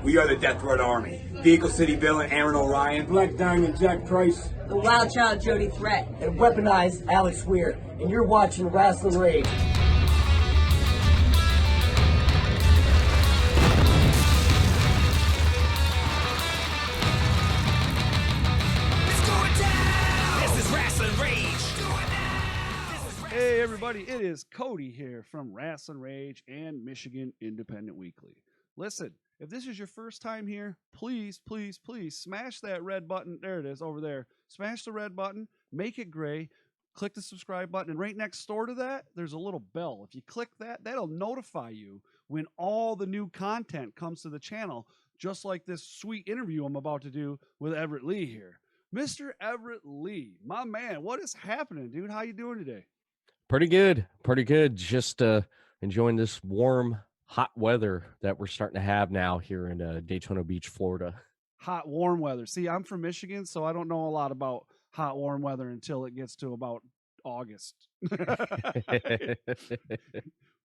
We are the Death Threat Army. Vehicle City villain Aaron O'Ryan. Black Diamond Jack Price. The Wild Child Jody Threat. And Weaponized Alex Weir. And you're watching Rasslin Rage. Hey everybody, it is Cody here from Rasslin Rage and Michigan Independent Weekly. Listen, if this is your first time here, please smash that red button. There it is over there. Smash the red button, make it gray, click the subscribe button, and right next door to that, there's a little bell. If you click that, that'll notify you when all the new content comes to the channel, just like this sweet interview I'm about to do with Everett Lee here. Mr. Everett Lee, my man, what is happening, dude? How you doing today? Pretty good. Just enjoying this warm, hot weather that we're starting to have now here in Daytona Beach, Florida. Hot, warm weather. See, I'm from Michigan, so I don't know a lot about hot, warm weather until it gets to about August.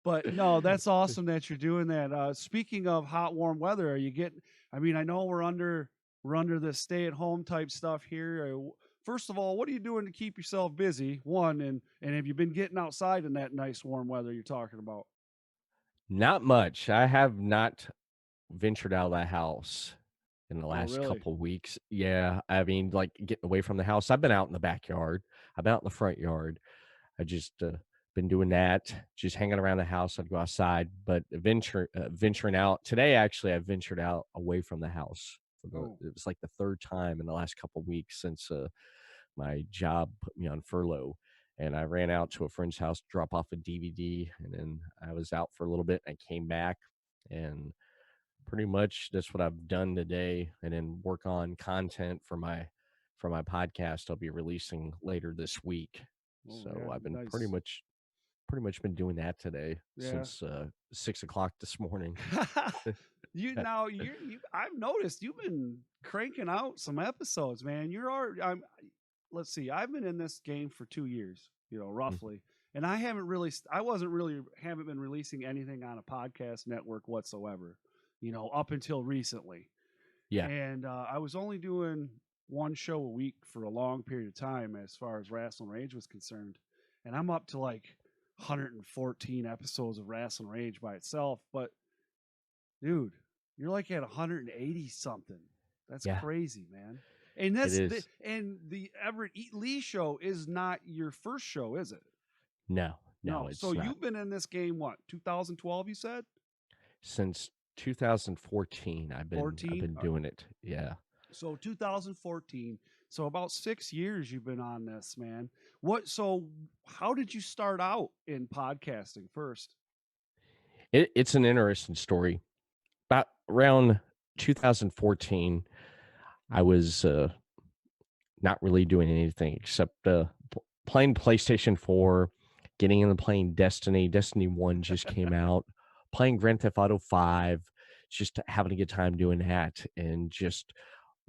But no, that's awesome that you're doing that. Speaking of hot, warm weather, are you getting? I mean, I know we're under this stay-at-home type stuff here. First of all, what are you doing to keep yourself busy? One, and have you been getting outside in that nice warm weather you're talking about? Not much. I have not ventured out of the house in the last really? couple of weeks. Yeah, I mean, like getting away from the house. I've been out in the backyard. I've been out in the front yard. I just been doing that, just hanging around the house. I'd go outside, but venturing out today. Actually, I ventured out away from the house. It was like the third time in the last couple of weeks since my job put me on furlough, and I ran out to a friend's house to drop off a DVD, and then I was out for a little bit and I came back, and pretty much that's what I've done today, and then work on content for my podcast I'll be releasing later this week. So I've been nice. pretty much been doing that today since 6 o'clock this morning. I've noticed you've been cranking out some episodes, man. Let's see, I've been in this game for 2 years, roughly, and I haven't been releasing anything on a podcast network whatsoever, up until recently. Yeah. And I was only doing one show a week for a long period of time as far as Rasslin Rage was concerned, and I'm up to like 114 episodes of Rasslin Rage by itself. But dude, you're like at 180 something. That's crazy, man. And the Everett Lee show is not your first show, is it? No, it's so not. You've been in this game, what, 2012 you said? Since 2014 I've been doing it. Yeah. So 2014. So about 6 years you've been on this, man. How did you start out in podcasting first? It's an interesting story. About around 2014, I was not really doing anything except playing PlayStation 4, getting into playing Destiny. Destiny 1 just came out. Playing Grand Theft Auto 5, just having a good time doing that, and just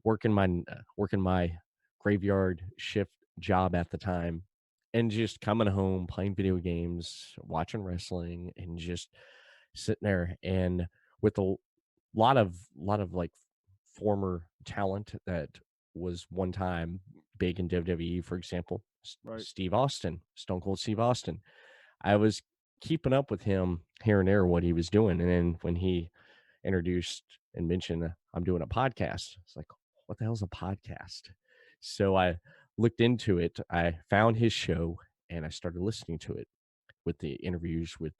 working my graveyard shift job at the time, and just coming home, playing video games, watching wrestling, and just sitting there. And with a lot of like former talent that was one time big in WWE, for example, right. Steve Austin, Stone Cold Steve Austin. I was keeping up with him here and there, what he was doing. And then when he introduced and mentioned, I'm doing a podcast, it's like, what the hell is a podcast? So I looked into it. I found his show and I started listening to it with the interviews with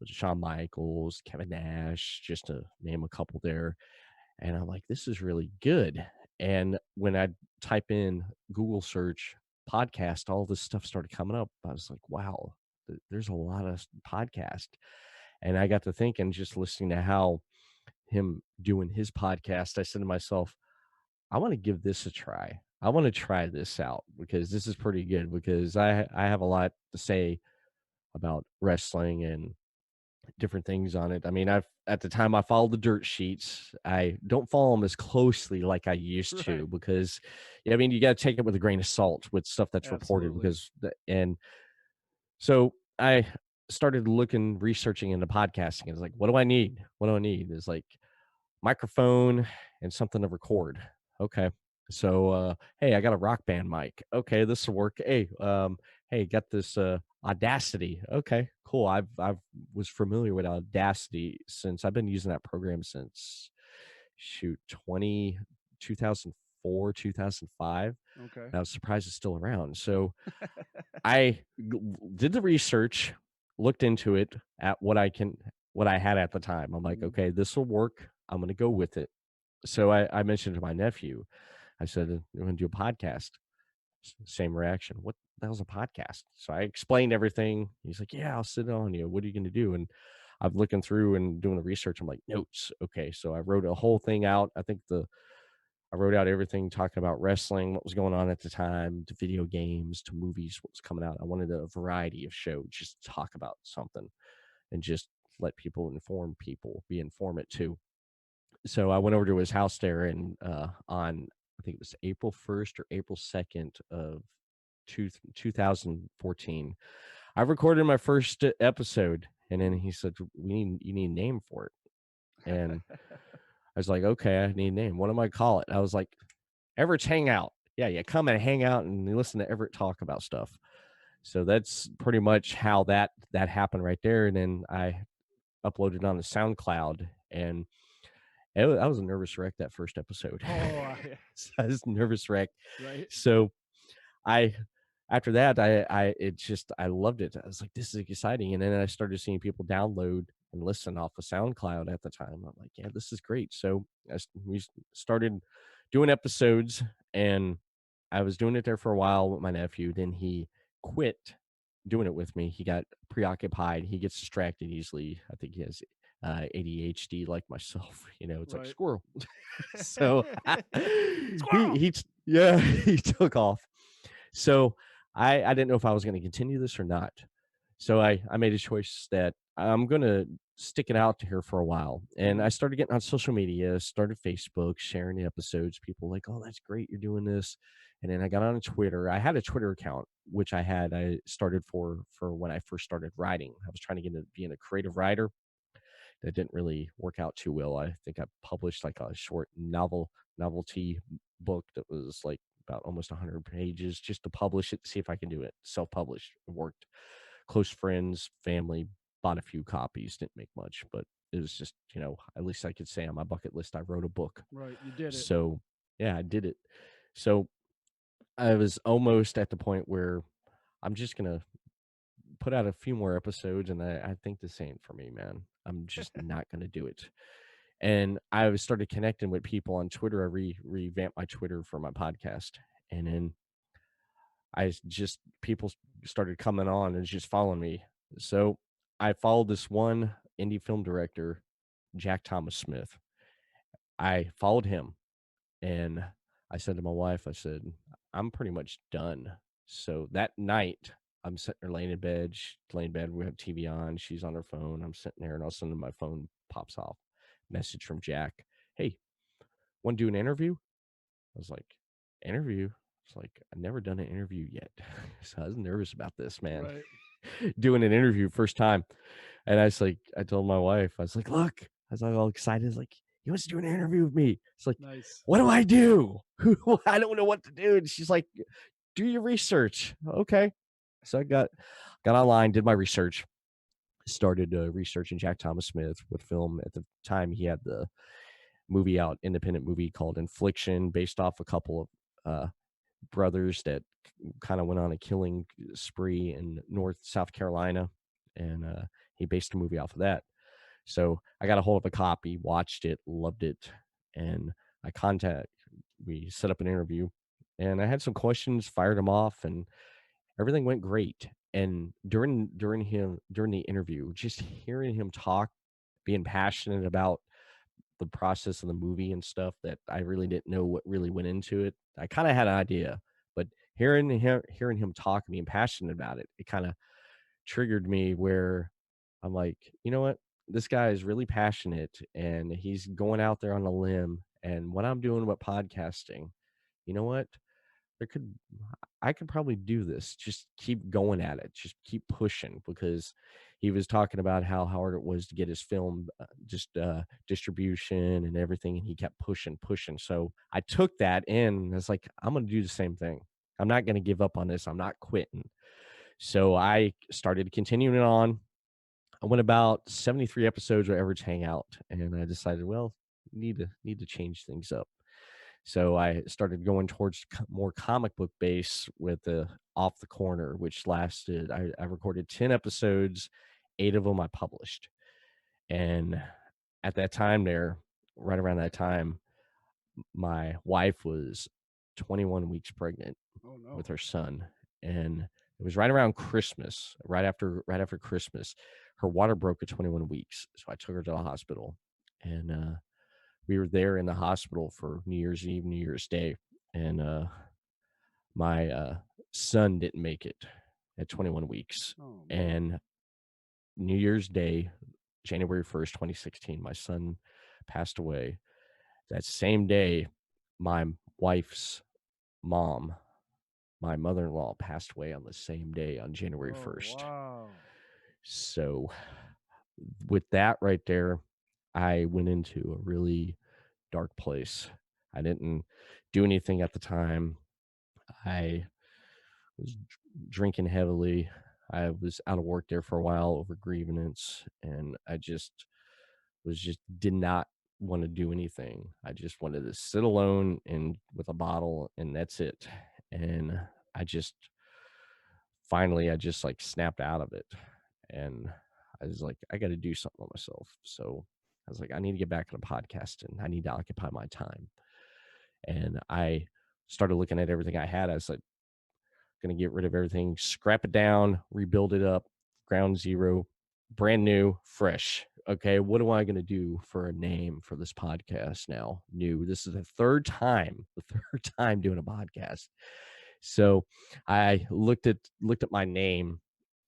Shawn Michaels, Kevin Nash, just to name a couple there. And I'm like, this is really good. And when I type in Google search podcast, all this stuff started coming up. I was like, wow, there's a lot of podcast. And I got to thinking, just listening to how him doing his podcast, I said to myself, I want to give this a try. I want to try this out because this is pretty good, because I have a lot to say about wrestling and different things on it. I mean, at the time I followed the dirt sheets. I don't follow them as closely like I used to, because I mean, you got to take it with a grain of salt with stuff that's reported, and so I started researching into podcasting. It's like, what do I need? It's like microphone and something to record. Okay. So hey, I got a rock band mic. Okay, this will work. Hey, got this Audacity. Okay, cool. I've was familiar with Audacity since I've been using that program since shoot 2004, 2005. Okay. I was surprised it's still around. So I did the research, looked into it at what I had at the time. I'm like, Mhm. okay, this will work. I'm going to go with it. So I mentioned to my nephew, I said, "I'm going to do a podcast." Same reaction. What the hell's a podcast? So I explained everything. He's like, yeah, I'll sit on you. What are you going to do? And I'm looking through and doing the research. I'm like, notes. Okay. So I wrote a whole thing out. I wrote out everything talking about wrestling, what was going on at the time, to video games, to movies, what was coming out. I wanted a variety of shows, just talk about something and just let people inform people, be informant too. So I went over to his house there and on, I think it was April 1st or April 2nd of 2014, I recorded my first episode. And then he said, you need a name for it. And I was like, okay, I need a name. What am I call it? I was like, Everett's Hangout. Yeah, you come and hang out and you listen to Everett talk about stuff. So that's pretty much how that happened right there. And then I uploaded on the SoundCloud, and I was a nervous wreck that first episode. Oh, yeah. So I was a nervous wreck. Right. So I after that I loved it. I was like, this is exciting. And then I started seeing people download and listen off of SoundCloud at the time. I'm like, yeah, this is great. So we started doing episodes, and I was doing it there for a while with my nephew. Then he quit doing it with me. He got preoccupied. He gets distracted easily. I think he has ADHD like myself. It's like Right. squirrel. So Squirrel! yeah, he took off. So I didn't know if I was going to continue this or not. So I made a choice that I'm going to stick it out here for a while. And I started getting on social media, started Facebook, sharing the episodes. People were like, oh, that's great, you're doing this. And then I got on Twitter. I had a Twitter account, which I started for when I first started writing. I was trying to get into being a creative writer. That didn't really work out too well. I think I published like a short novelty book that was like about almost 100 pages just to publish it, to see if I can do it. Self-published. It worked. Close friends, family bought a few copies. Didn't make much, but it was just, at least I could say on my bucket list, I wrote a book. Right. You did it. So yeah, I did it. So I was almost at the point where I'm just going to put out a few more episodes, and I think the same for me, man. I'm just not going to do it. And I started connecting with people on Twitter. I revamped my Twitter for my podcast. And then people started coming on and just following me. So I followed this one indie film director, Jack Thomas Smith. I followed him, and I said to my wife, I said, I'm pretty much done. So that night, I'm sitting there laying in bed, we have TV on, she's on her phone, I'm sitting there, and all of a sudden my phone pops off. Message from Jack. Hey, want to do an interview? I was like, interview? It's like, I've never done an interview yet. So I was nervous about this, man. Right. Doing an interview first time. And I told my wife, I was like, look, I was like all excited. It's like, he wants to do an interview with me. It's like, Nice. what do I do? I don't know what to do. And she's like, do your research. Okay. So I got online, did my research, started researching Jack Thomas Smith with film. At the time, he had the movie out, independent movie called Infliction, based off a couple of brothers that kind of went on a killing spree in South Carolina. And he based a movie off of that. So I got a hold of a copy, watched it, loved it. And we set up an interview, and I had some questions, fired them off, and everything went great. And during the interview, just hearing him talk, being passionate about the process of the movie and stuff, that I really didn't know what really went into it. I kind of had an idea, but hearing him talk and being passionate about it, it kind of triggered me where I'm like, you know what? This guy is really passionate, and he's going out there on a limb. And what I'm doing with podcasting, you know what? I could probably do this. Just keep going at it. Just keep pushing, because he was talking about how hard it was to get his film distribution and everything, and he kept pushing. So I took that in, and I was like, I'm going to do the same thing. I'm not going to give up on this. I'm not quitting. So I started continuing on. I went about 73 episodes of Everett's Hangout, and I decided, well, need to change things up. So I started going towards more comic book base with the Off the Corner, which lasted, I recorded 10 episodes, 8 of them I published. And at that time there, right around that time, my wife was 21 weeks pregnant Oh no. with her son. And it was right around Christmas, right after Christmas. Her water broke at 21 weeks. So I took her to the hospital, and we were there in the hospital for New Year's Eve, New Year's Day, and my son didn't make it at 21 weeks. Oh, man. And New Year's Day, January 1st, 2016, my son passed away. That same day, my wife's mom, my mother-in-law, passed away on the same day, on January 1st. Wow. So with that right there, I went into a really dark place. I didn't do anything at the time. I was drinking heavily. I was out of work there for a while over grievance, and I just did not want to do anything. I just wanted to sit alone and with a bottle, and that's it. And I just finally, I just like snapped out of it, and I was like, I got to do something with myself. So I was like, I need to get back into podcasting. I need to occupy my time. And I started looking at everything I had. I was like, going to get rid of everything, scrap it down, rebuild it up, ground zero, brand new, fresh. Okay, what am I going to do for a name for this podcast now? New. This is the third time doing a podcast. So I looked at my name,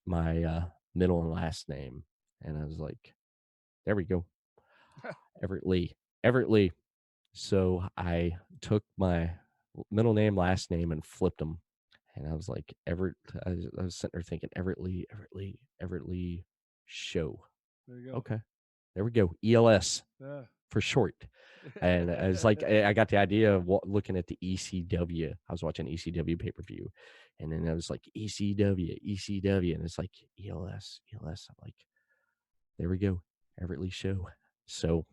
my middle and last name, and I was like, there we go. Everett Lee. Everett Lee. So I took my middle name, last name, and flipped them. And I was like, Everett, I was sitting there thinking, Everett Lee Show. There you go. Okay. There we go. ELS Yeah. for short. And I was like, I got the idea of looking at the ECW. I was watching ECW pay-per-view. And then I was like, ECW. And it's like, ELS. I'm like, there we go. Everett Lee Show. So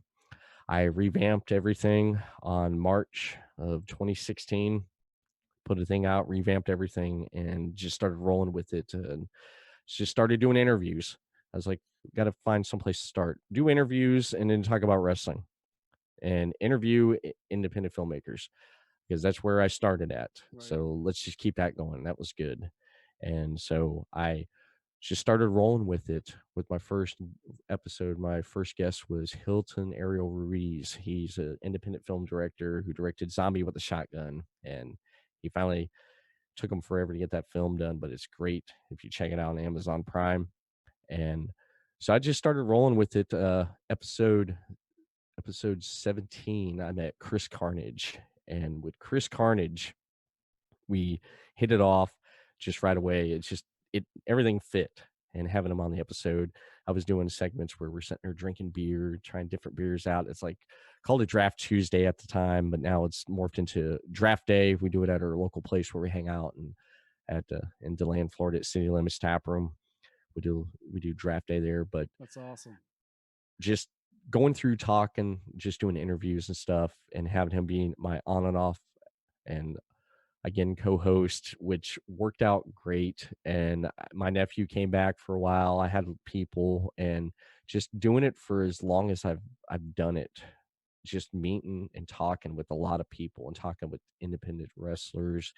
I revamped everything on March of 2016, put a thing out, revamped everything, and just started rolling with it. And just started doing interviews. I was like, got to find someplace to start. Do interviews and then talk about wrestling and interview independent filmmakers, because that's where I started at. Right. So let's just keep that going. That was good. And so I just started rolling with it. With my first episode, my first guest was Hilton Ariel Ruiz. He's an independent film director who directed Zombie with a Shotgun, and he finally took him forever to get that film done, but it's great if you check it out on Amazon Prime. And so I just started rolling with it. Episode 17, I met Chris Carnage, and with Chris Carnage, we hit it off just right away. It's just everything fit. And having him on the episode, I was doing segments where we're sitting there drinking beer, trying different beers out. It's like called it Draft Tuesday at the time, but now it's morphed into Draft Day. We do it at our local place where we hang out, and in DeLand, Florida, at City Limits Tap Room. We do Draft Day there. But That's awesome. just going through talking, just doing interviews and stuff, and having him being my on and off, and again, co-host, which worked out great. And my nephew came back for a while. I had people, and just doing it for as long as I've done it, just meeting and talking with a lot of people and talking with independent wrestlers,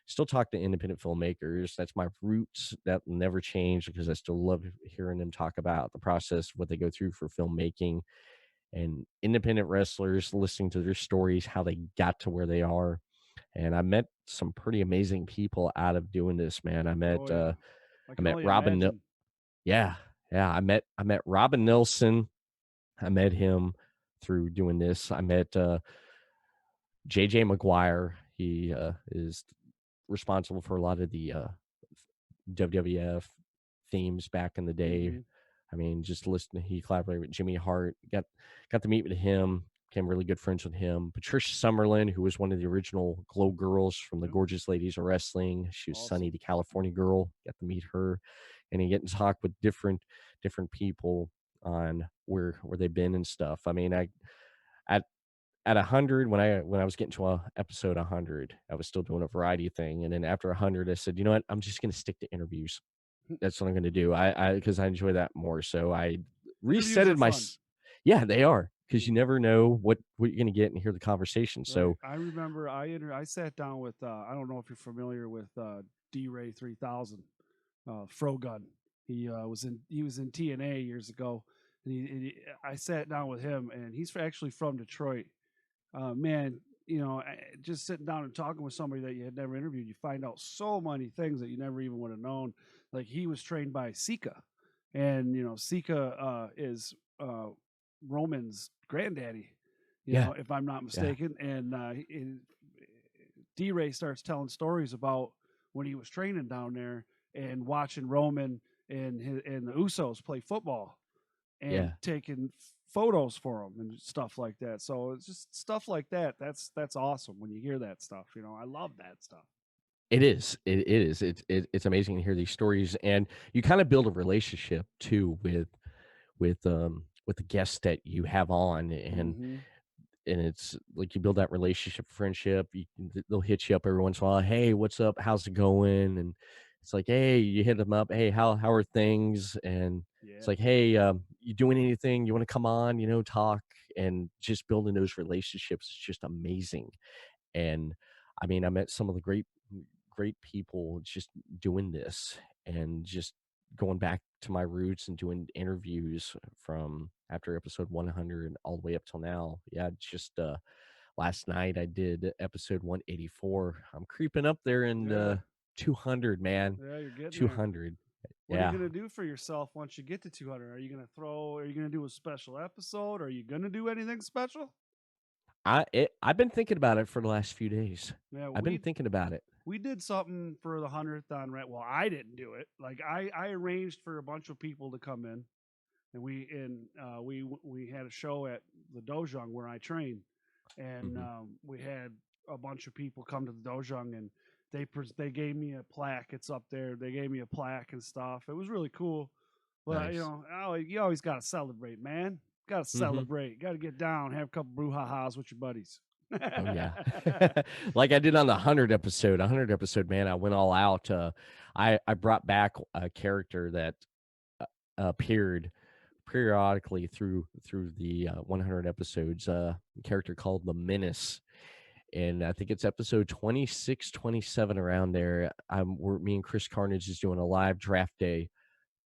still talk to independent filmmakers. That's my roots. That will never change, because I still love hearing them talk about the process, what they go through for filmmaking, and independent wrestlers, listening to their stories, how they got to where they are. And I met some pretty amazing people out of doing this, man. I met I met only Robin. imagine. Yeah. I met Robin Nelson. I met him through doing this. I met JJ McGuire. He is responsible for a lot of the WWF themes back in the day. Mhm. I mean, just listen. He collaborated with Jimmy Hart. Got to meet with him. Became really good friends with him. Patricia Summerlin, who was one of the original Glow Girls from the Yep. Gorgeous Ladies of Wrestling. She was Sunny, Awesome. the California Girl. Got to meet her, and you get to talk with different people on where they've been and stuff. I mean, at 100, when I was getting to episode 100, I was still doing a variety thing, and then after 100, I said, you know what, I'm just going to stick to interviews. That's what I'm going to do. I because I enjoy that more. So I Interviews are resetted my. fun. Yeah, they are, because you never know what you're going to get and hear the conversation. Right. So I remember I sat down with I don't know if you're familiar with D-Ray 3000, Frogun. He was in TNA years ago, and I sat down with him, and he's actually from Detroit. Man, just sitting down and talking with somebody that you had never interviewed, you find out so many things that you never even would have known. Like, he was trained by Sika, and Sika is Roman's granddaddy, yeah, if I'm not yeah, mistaken. And D-Ray starts telling stories about when he was training down there and watching Roman and the Usos play football and yeah. taking photos for them and stuff like that. So it's just stuff like that. That's awesome when you hear that stuff. I love that stuff. It is. It is. It's amazing to hear these stories, and you kind of build a relationship too with the guests that you have on, and Mm-hmm. it's like you build that relationship, friendship. They'll hit you up every once in a while. Hey, what's up? How's it going? And it's like, hey, you hit them up. Hey, how are things? And it's Yeah. like, hey, you doing anything? You want to come on? Talk, and just building those relationships is just amazing. And I mean, I met some of the great people just doing this, and just going back to my roots and doing interviews from after episode 100 all the way up till now. Yeah, just last night I did episode 184. I'm creeping up there in Yeah. 200, man. Yeah, you're getting there. 200. What are you Yeah. gonna do for yourself once you get to 200? Are you gonna do a special episode? Are you gonna do anything special? I've been thinking about it for the last few days. Yeah, I've been thinking about it. we did something for the 100th on Red. Well, I didn't do it. Like, I arranged for a bunch of people to come in, and we had a show at the Dojang where I train, and Hmm. we had a bunch of people come to the Dojang, and they gave me a plaque. It's up there. They gave me a plaque and stuff. It was really cool. But Nice. you always got to celebrate, man. Got to Hmm. celebrate. Got to get down, have a couple brouhahas with your buddies. Oh yeah. Like I did on the 100 episode. 100 episode, man, I went all out. I brought back a character that appeared periodically through the 100 episodes, a character called the Menace. And I think it's episode 26, 27 around there. Me and Chris Carnage is doing a live draft day,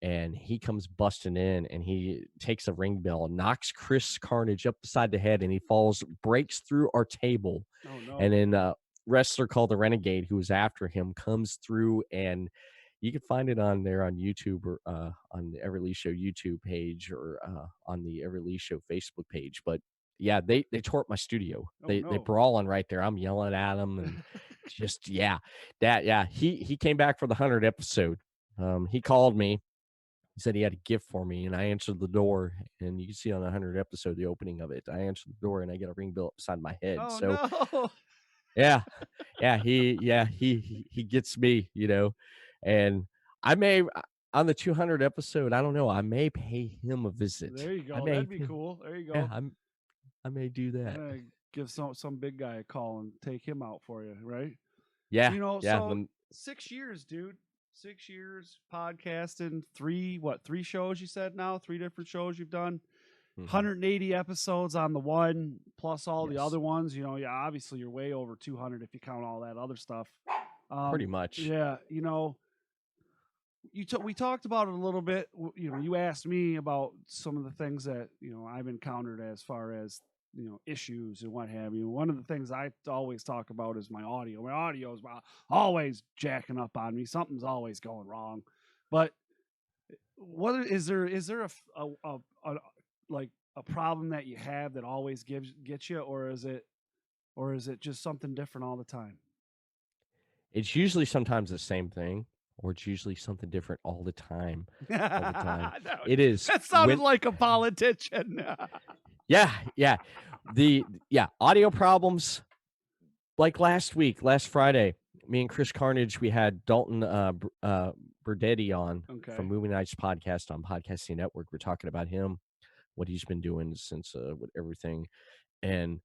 and he comes busting in, and he takes a ring bell, knocks Chris Carnage up beside the head, and he falls, breaks through our table. Oh And no. then wrestler called the Renegade, who was after him, comes through, and you can find it on there on YouTube, or on the Everett Lee Show YouTube page, or on the Everett Lee Show Facebook page. But yeah, they tore up my studio. Oh They no. brawling right there. I'm yelling at them, and just yeah. He came back for the 100 episode. He called me. He said he had a gift for me, and I answered the door, and you can see on the 100 episode the opening of it. I answered the door, and I get a ring bell beside my head. Oh So no. yeah, he gets me, and I may on the 200 episode. I don't know. I may pay him a visit. There you I go. may, That'd be cool. There you yeah, go. I may do I'm that. gonna give some big guy a call and take him out for you, right? Yeah, yeah. So 6 years, dude. 6 years podcasting, three shows you said now? Three different shows you've done. Mhm. 180 episodes on the one, plus all the Yes. other ones. Yeah, obviously you're way over 200 if you count all that other stuff. Pretty much. Yeah, we talked about it a little bit. You asked me about some of the things that I've encountered as far as issues and what have you. One of the things I always talk about is my audio. My audio is always jacking up on me. Something's always going wrong. But what is there a like a problem that you have that always gets you, or is it just something different all the time? It's usually sometimes the same thing, or it's usually something different all the time. All the time. No, It is that sounded when, like a politician. yeah. Audio problems. Like last Friday, me and Chris Carnage, we had Dalton Berdetti on Okay. from Movie Nights podcast on Podcasting Network. We're talking about him, what he's been doing since with everything, and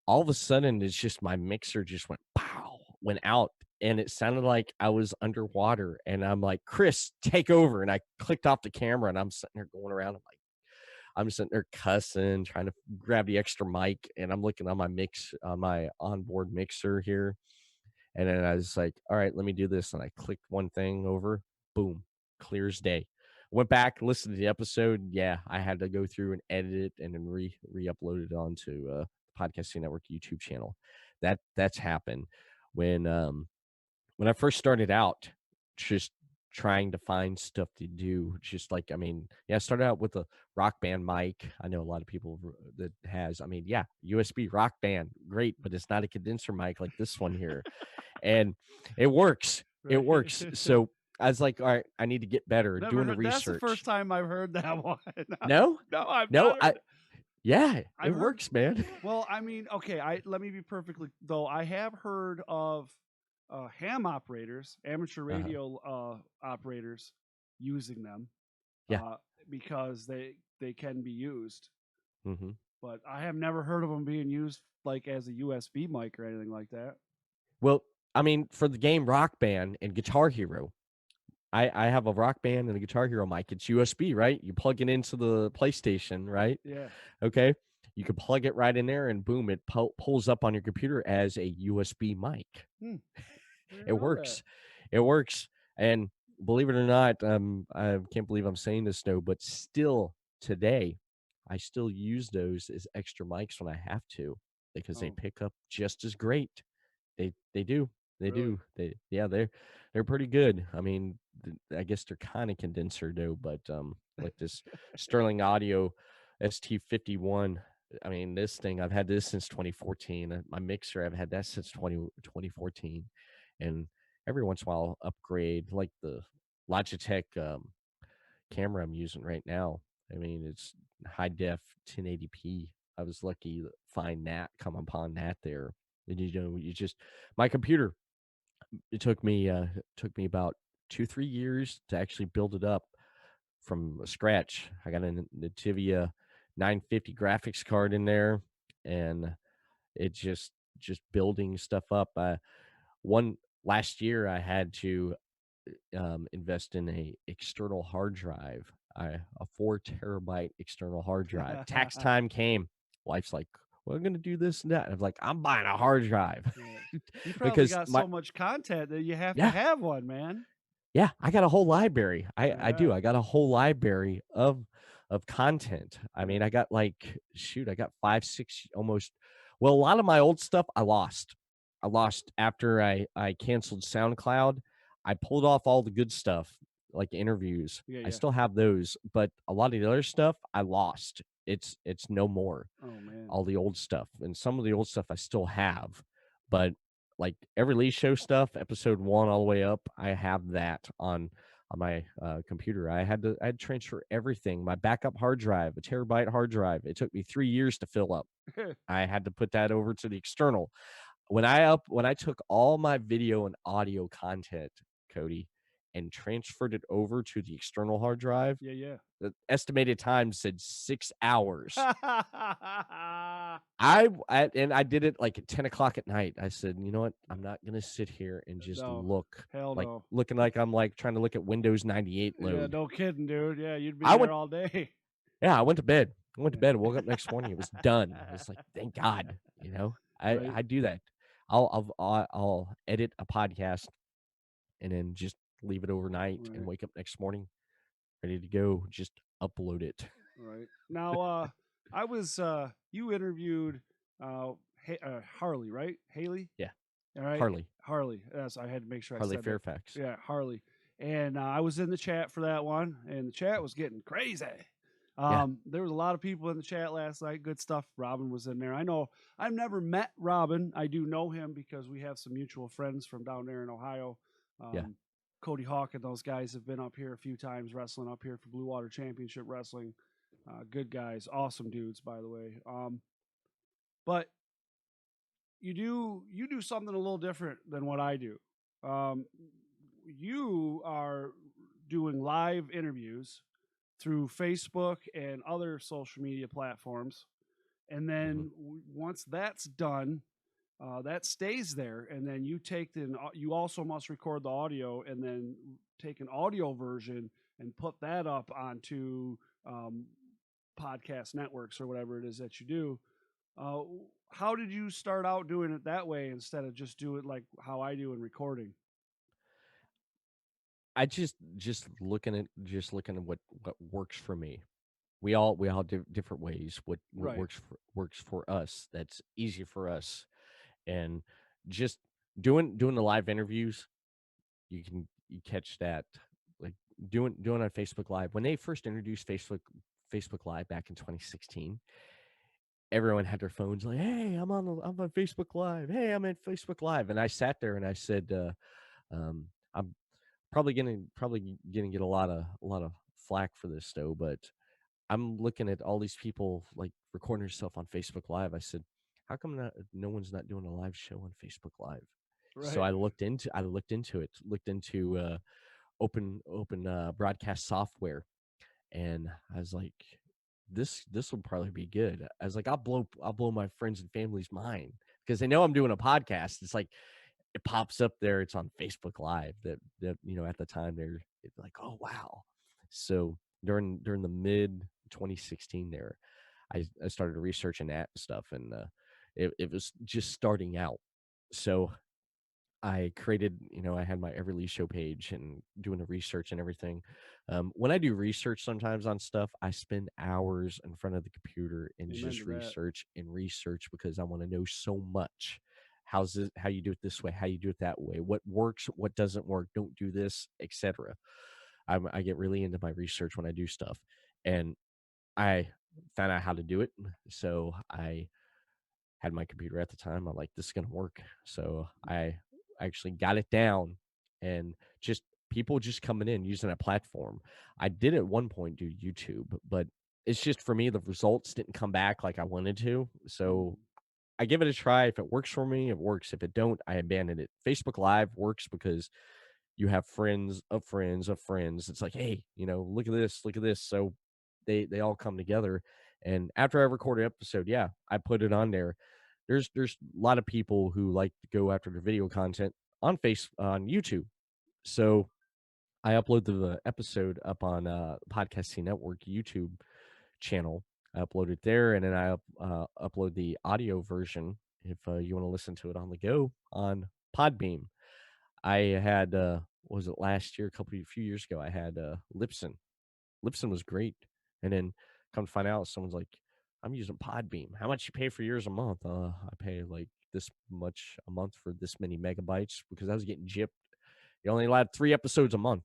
all of a sudden, it's just my mixer just went out, and it sounded like I was underwater. And I'm like, Chris, take over. And I clicked off the camera, and I'm sitting there going around. I'm sitting there cussing, trying to grab the extra mic, and I'm looking on my onboard mixer here. And then I was like, all right, let me do this. And I clicked one thing over, boom, clear as day. Went back, listened to the episode. Yeah, I had to go through and edit it and then re-upload it onto the Podcasting Network YouTube channel. That's happened when I first started out, just trying to find stuff to do. Just like, I started out with a Rock Band mic. I know a lot of people that has, USB Rock Band, great, but it's not a condenser mic like this one here. And it works. It works. So I was like, all right, I need to get better. Never Doing the heard- research. That's the first time I've heard that one. No? No, I've No, not heard yeah, I've it heard- works, man. Well, okay, let me be perfectly, though, I have heard of ham operators, amateur radio operators using them. Yeah. Because they can be used. Mm-hmm. But I have never heard of them being used like as a USB mic or anything like that. Well, for the game Rock Band and Guitar Hero, I have a Rock Band and a Guitar Hero mic. It's USB, right? You plug it into the PlayStation, right? Yeah. Okay. You can plug it right in there, and boom, it pulls up on your computer as a USB mic. It works. It works. And believe it or not, I can't believe I'm saying this, though, but still today, I still use those as extra mics when I have to, because they pick up just as great. They do. They Really? do. They're pretty good. I guess they're kind of condenser though, but like this Sterling Audio ST51. This thing, I've had this since 2014. My mixer, I've had that since 2014. And every once in a while I'll upgrade, like the Logitech camera I'm using right now. It's high def 1080p. I was lucky to find that, come upon that there. And my computer, it took me about 2-3 years to actually build it up from scratch. I got a Nvidia 950 graphics card in there, and it just building stuff up. Last year I had to invest in a external hard drive, a 4 terabyte external hard drive. Tax time came. Wife's like, we're going to do this and that. And I was like, I'm buying a hard drive. Yeah. You probably Because got so much content that you have to Yeah. have one, man. Yeah, I got a whole library. I do. Yeah. I got a whole library of content. I got I got 5, 6 almost. Well, a lot of my old stuff I lost. After I canceled SoundCloud. I pulled off all the good stuff, like interviews. Yeah, I yeah. still have those, but a lot of the other stuff I lost. It's no more. Oh man. All the old stuff, and some of the old stuff I still have, but like Everett Lee show stuff, episode 1 all the way up, I have that on my computer. I had to transfer everything. My backup hard drive, a terabyte hard drive. It took me 3 years to fill up. I had to put that over to the external. When I took all my video and audio content, Cody, and transferred it over to the external hard drive, Yeah. the estimated time said 6 hours. Yeah. I did it like at 10 o'clock at night. I said, you know what? I'm not gonna sit here and just No. Hell like no. looking like I'm like trying to look at Windows 98 load. Yeah, no kidding, dude. Yeah, you'd be I there would- all day. Yeah, I went to bed. Woke up next morning. It was done. I was like, thank God. Right. I do that. I'll edit a podcast and then just leave it overnight Right. and wake up next morning ready to go. Just upload it. Right. Now, I was you interviewed Harley, right? Haley? Yeah. All right. Harley. Yes, I had to make sure I Harley said Fairfax. that. Yeah, Harley. And I was in the chat for that one, and the chat was getting crazy. Yeah. There was a lot of people in the chat last night. Good stuff. Robin was in there. I know I've never met Robin. I do know him because we have some mutual friends from down there in Ohio. Yeah. Cody Hawk and those guys have been up here a few times wrestling up here for Blue Water Championship Wrestling. Good guys, awesome dudes, by the way. But you do something a little different than what I do. You are doing live interviews through Facebook and other social media platforms, and then once that's done, that stays there, and then you take you also must record the audio and then take an audio version and put that up onto podcast networks or whatever it is that you do. Uh, how did you start out doing it that way instead of just do it like how I do in recording? I just looking at what works for me. We all do different ways. What Right. works for us. That's easy for us, and just doing the live interviews. You catch that, like doing on Facebook Live when they first introduced Facebook Live back in 2016. Everyone had their phones like, "Hey, I'm on Facebook Live. Hey, I'm at Facebook Live." And I sat there and I said, "I'm probably gonna get a lot of flack for this though, but I'm looking at all these people like recording herself on Facebook Live." I said, "How come no one's not doing a live show on Facebook Live?" So Right. looked into open broadcast software, and I was like, this will probably be good. I was like, I'll blow my friends and family's mind because they know I'm doing a podcast. It's like it pops up there. It's on Facebook Live. That at the time they're like, oh wow. So during the mid 2016 there, I started researching that stuff, and it was just starting out. So I created, I had my Everett Lee show page and doing the research and everything. When I do research sometimes on stuff, I spend hours in front of the computer and Amen to just that. research because I want to know so much. How you do it this way, how you do it that way, what works, what doesn't work, don't do this, etc. I get really into my research when I do stuff, and I found out how to do it. So I had my computer at the time. I'm like, this is gonna work. So I actually got it down, and just people just coming in using a platform. I did at one point do YouTube, but it's just for me, the results didn't come back like I wanted to. So Mm. I give it a try. If it works for me, it works. If it don't, I abandon it. Facebook Live works because you have friends of friends of friends. It's like, hey, look at this, look at this. So they all come together. And after I record an episode, yeah, I put it on there. There's a lot of people who like to go after their video content on YouTube. So I upload the episode up on Podcasting Network YouTube channel. I upload it there, and then I upload the audio version if you want to listen to it on the go on Podbeam. I had what was it last year, a few years ago, I had Lipson. Lipson was great. And then come to find out, someone's like, I'm using Podbeam. How much you pay for yours a month? I pay like this much a month for this many megabytes because I was getting gypped. You only allowed 3 episodes a month,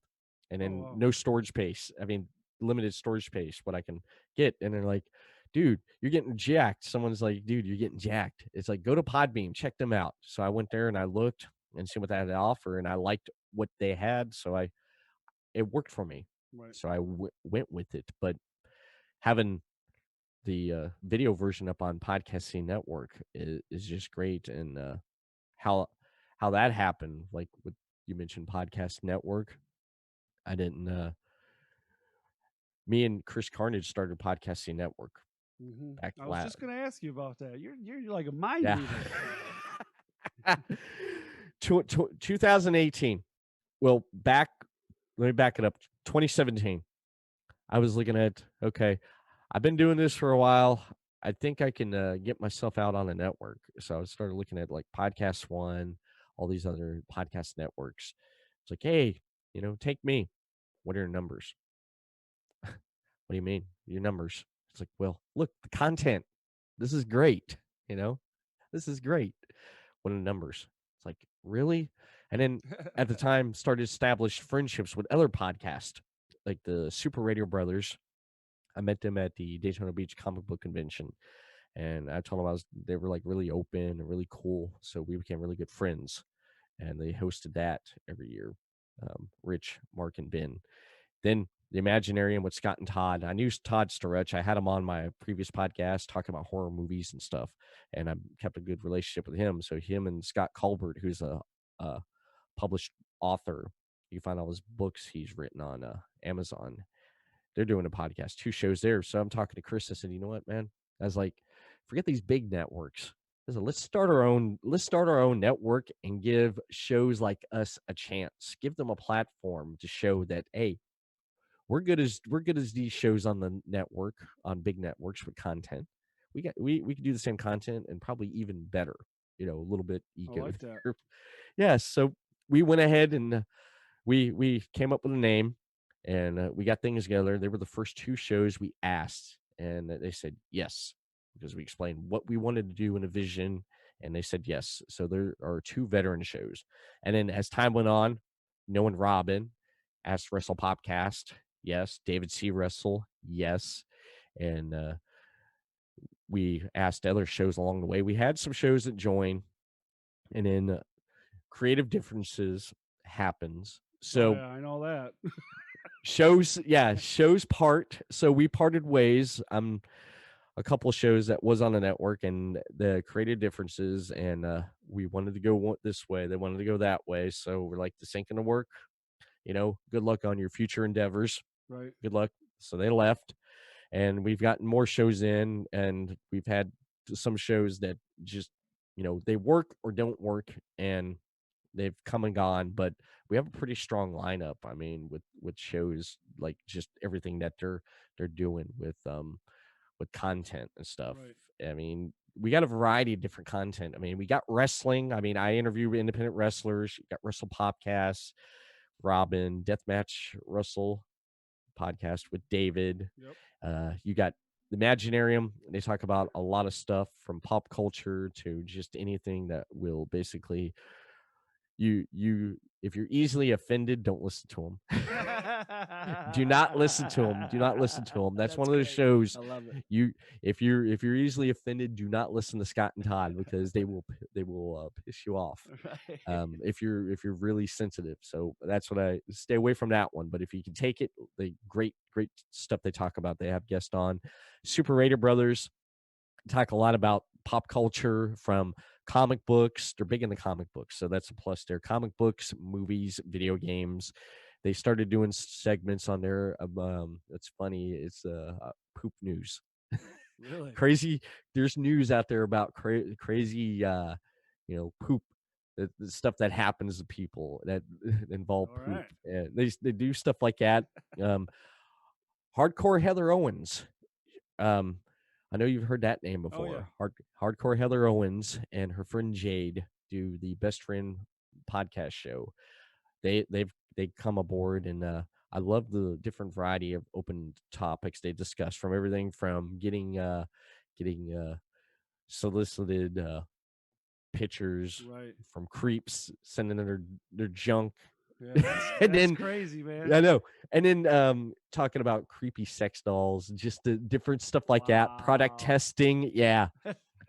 and Oh then wow. no storage space. I mean, limited storage space, what I can get. And they're like, dude, you're getting jacked. Someone's like, dude, you're getting jacked. It's like, go to Podbeam, check them out. So I went there and I looked and see what they had to offer, and I liked what they had. So it worked for me. Right. So I went with it. But having the video version up on Podcasting Network is just great. And how how that happened, like with you mentioned Podcast Network, I didn't. Me and Chris Carnage started Podcasting Network back I was just gonna ask you about that. You're like a mind yeah. reader. 2018. Well, let me back it up. 2017. I was looking at, okay, I've been doing this for a while. I think I can get myself out on a network. So I started looking at like Podcast One, all these other podcast networks. It's like, hey, take me. What are your numbers? What do you mean? Your numbers? It's like, well, look, the content. This is great. You know, this is great. What are the numbers? It's like, really? And then at the time, started established friendships with other podcasts, like the Super Radio Brothers. I met them at the Daytona Beach Comic Book Convention, and I told them they were like really open and really cool, so we became really good friends. And they hosted that every year. Rich, Mark, and Ben. Then the Imaginarium with Scott and Todd. I knew Todd Storich. I had him on my previous podcast talking about horror movies and stuff, and I kept a good relationship with him. So him and Scott Colbert, who's a published author, you can find all his books he's written on Amazon. They're doing a podcast, 2 shows there. So I'm talking to Chris. I said, you know what, man? I was like, forget these big networks. I said, let's start our own network and give shows like us a chance. Give them a platform to show that, hey, we're good as these shows on the network, on big networks with content. We can do the same content and probably even better. A little bit I ego like that. there. Yeah, so we went ahead and we came up with a name, and we got things together. They were the first 2 shows we asked, and they said yes, because we explained what we wanted to do in a vision, and they said yes. So there are 2 veteran shows. And then as time went on, Noah and Robin asked Wrestle Popcast, yes. David C. Wrestle, yes. And we asked other shows along the way. We had some shows that join, and then creative differences happens. So yeah, I know that. shows part. So we parted ways. A couple of shows that was on the network, and the creative differences, and we wanted to go this way. They wanted to go that way. So we're like, this ain't gonna work. Good luck on your future endeavors. Right. Good luck. So they left, and we've gotten more shows in, and we've had some shows that just, they work or don't work, and they've come and gone, but we have a pretty strong lineup. I mean, with shows, like just everything that they're doing with content and stuff. Right. I mean, we got a variety of different content. I mean, we got wrestling. I mean, I interview independent wrestlers. You got Wrestle Podcasts, Robin, Deathmatch Russell podcast with David. Yep. You got the Imaginarium. They talk about a lot of stuff from pop culture to just anything that will basically if you're easily offended, don't listen to them. Do not listen to them. Do not listen to them. That's one of those great. shows. I love it. If you're easily offended, do not listen to Scott and Todd, because they will piss you off. Right. If you're really sensitive. So that's what I stay away from that one. But if you can take it, the great stuff they talk about. They have guests on. Super Raider Brothers talk a lot about pop culture, from comic books. They're big into comic books, so that's a plus there. Comic books, movies, video games. They started doing segments on there. It's funny. It's poop news. Really? Crazy. There's news out there about crazy, poop. The stuff that happens to people that involve All poop. right. Yeah, they do stuff like that. Hardcore Heather Owens. I know you've heard that name before. Oh, Hardcore Heather Owens and her friend Jade do the Best Friend podcast show. They come aboard, and I love the different variety of open topics they discuss, from everything from getting solicited pictures Right. from creeps sending their junk. Yeah, that's, And that's then crazy, man. I know. And then talking about creepy sex dolls, just the different stuff like that, product Wow. testing, yeah.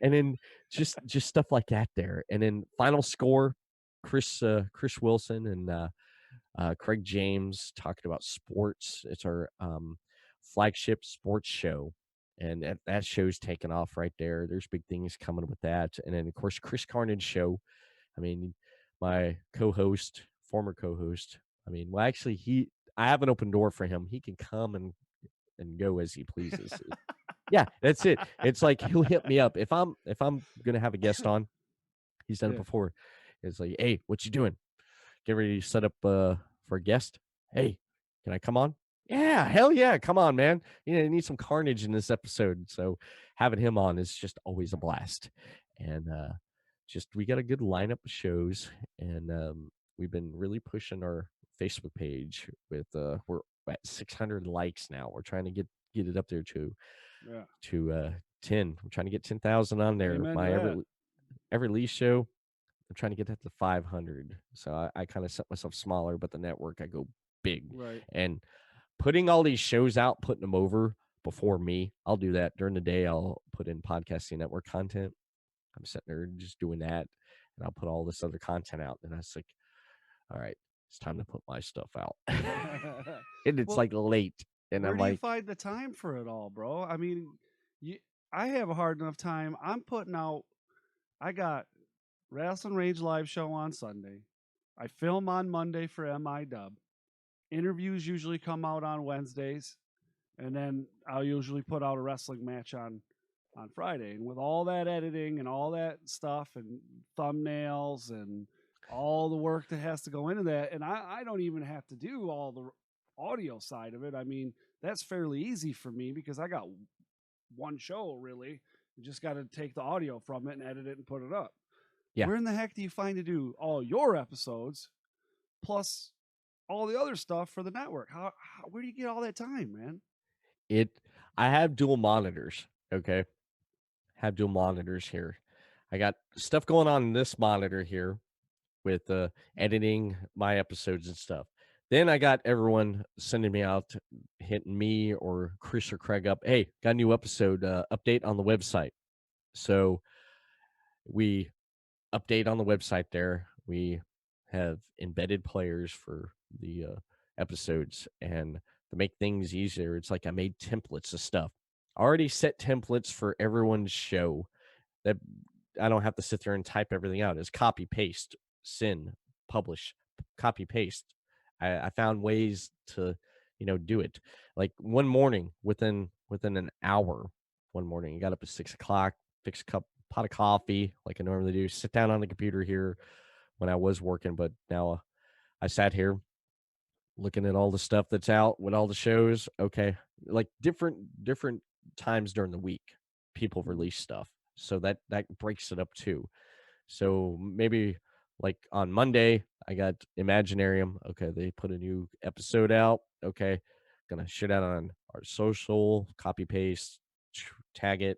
And then just stuff like that there. And then Final Score, Chris Wilson and Craig James talking about sports. It's our flagship sports show. And that show's taken off right there. There's big things coming with that. And then, of course, Chris Carnage show. I mean, my former co-host. I mean, well, actually, I have an open door for him. He can come and go as he pleases. Yeah, that's it. It's like he'll hit me up if I'm gonna have a guest on. He's done it Yeah. before. It's like, hey, what you doing? Get ready to set up for a guest. Hey, can I come on? Yeah, hell yeah, come on, man. You need some carnage in this episode. So having him on is just always a blast. And we got a good lineup of shows, and we've been really pushing our Facebook page with we're at 600 likes now. We're trying to get it up there to 10. We're trying to get 10,000 on there. Amen My to that. Everett Lee show, I'm trying to get that to 500. So I kind of set myself smaller, but the network I go big. Right. And putting all these shows out, putting them over, before me. I'll do that during the day. I'll put in podcasting network content. I'm sitting there just doing that, and I'll put all this other content out. And I was like, all right, it's time to put my stuff out. And it's Well, like late, and where I'm do you like, find the time for it all, bro? I mean, I have a hard enough time. I'm putting out. I got Rasslin Rage live show on Sunday. I film on Monday for MI Dub. Interviews usually come out on Wednesdays, and then I'll usually put out a wrestling match on Friday. And with all that editing and all that stuff and thumbnails and all the work that has to go into that, and I don't even have to do all the audio side of it. I mean, that's fairly easy for me because I got one show really. You just got to take the audio from it and edit it and put it up. Yeah. Where in the heck do you find to do all your episodes plus all the other stuff for the network? Where do you get all that time, man? I have dual monitors. Okay. Have dual monitors here. I got stuff going on in this monitor here with editing my episodes and stuff. Then I got everyone sending me out, hitting me or Chris or Craig up. Hey, got a new episode update on the website. So we update on the website there. We have embedded players for the episodes, and to make things easier, it's like I made templates of stuff. I already set templates for everyone's show that I don't have to sit there and type everything out. It's copy, paste, send, publish, copy, paste. I found ways to, do it. Like one morning, within an hour, one morning, I got up at 6 o'clock, fix a pot of coffee like I normally do, sit down on the computer here when I was working, but now I sat here looking at all the stuff that's out with all the shows. Okay, like different times during the week, people release stuff, so that breaks it up too. So maybe like on Monday, I got Imaginarium. Okay, they put a new episode out. Okay, gonna shit out on our social, copy paste, tag it,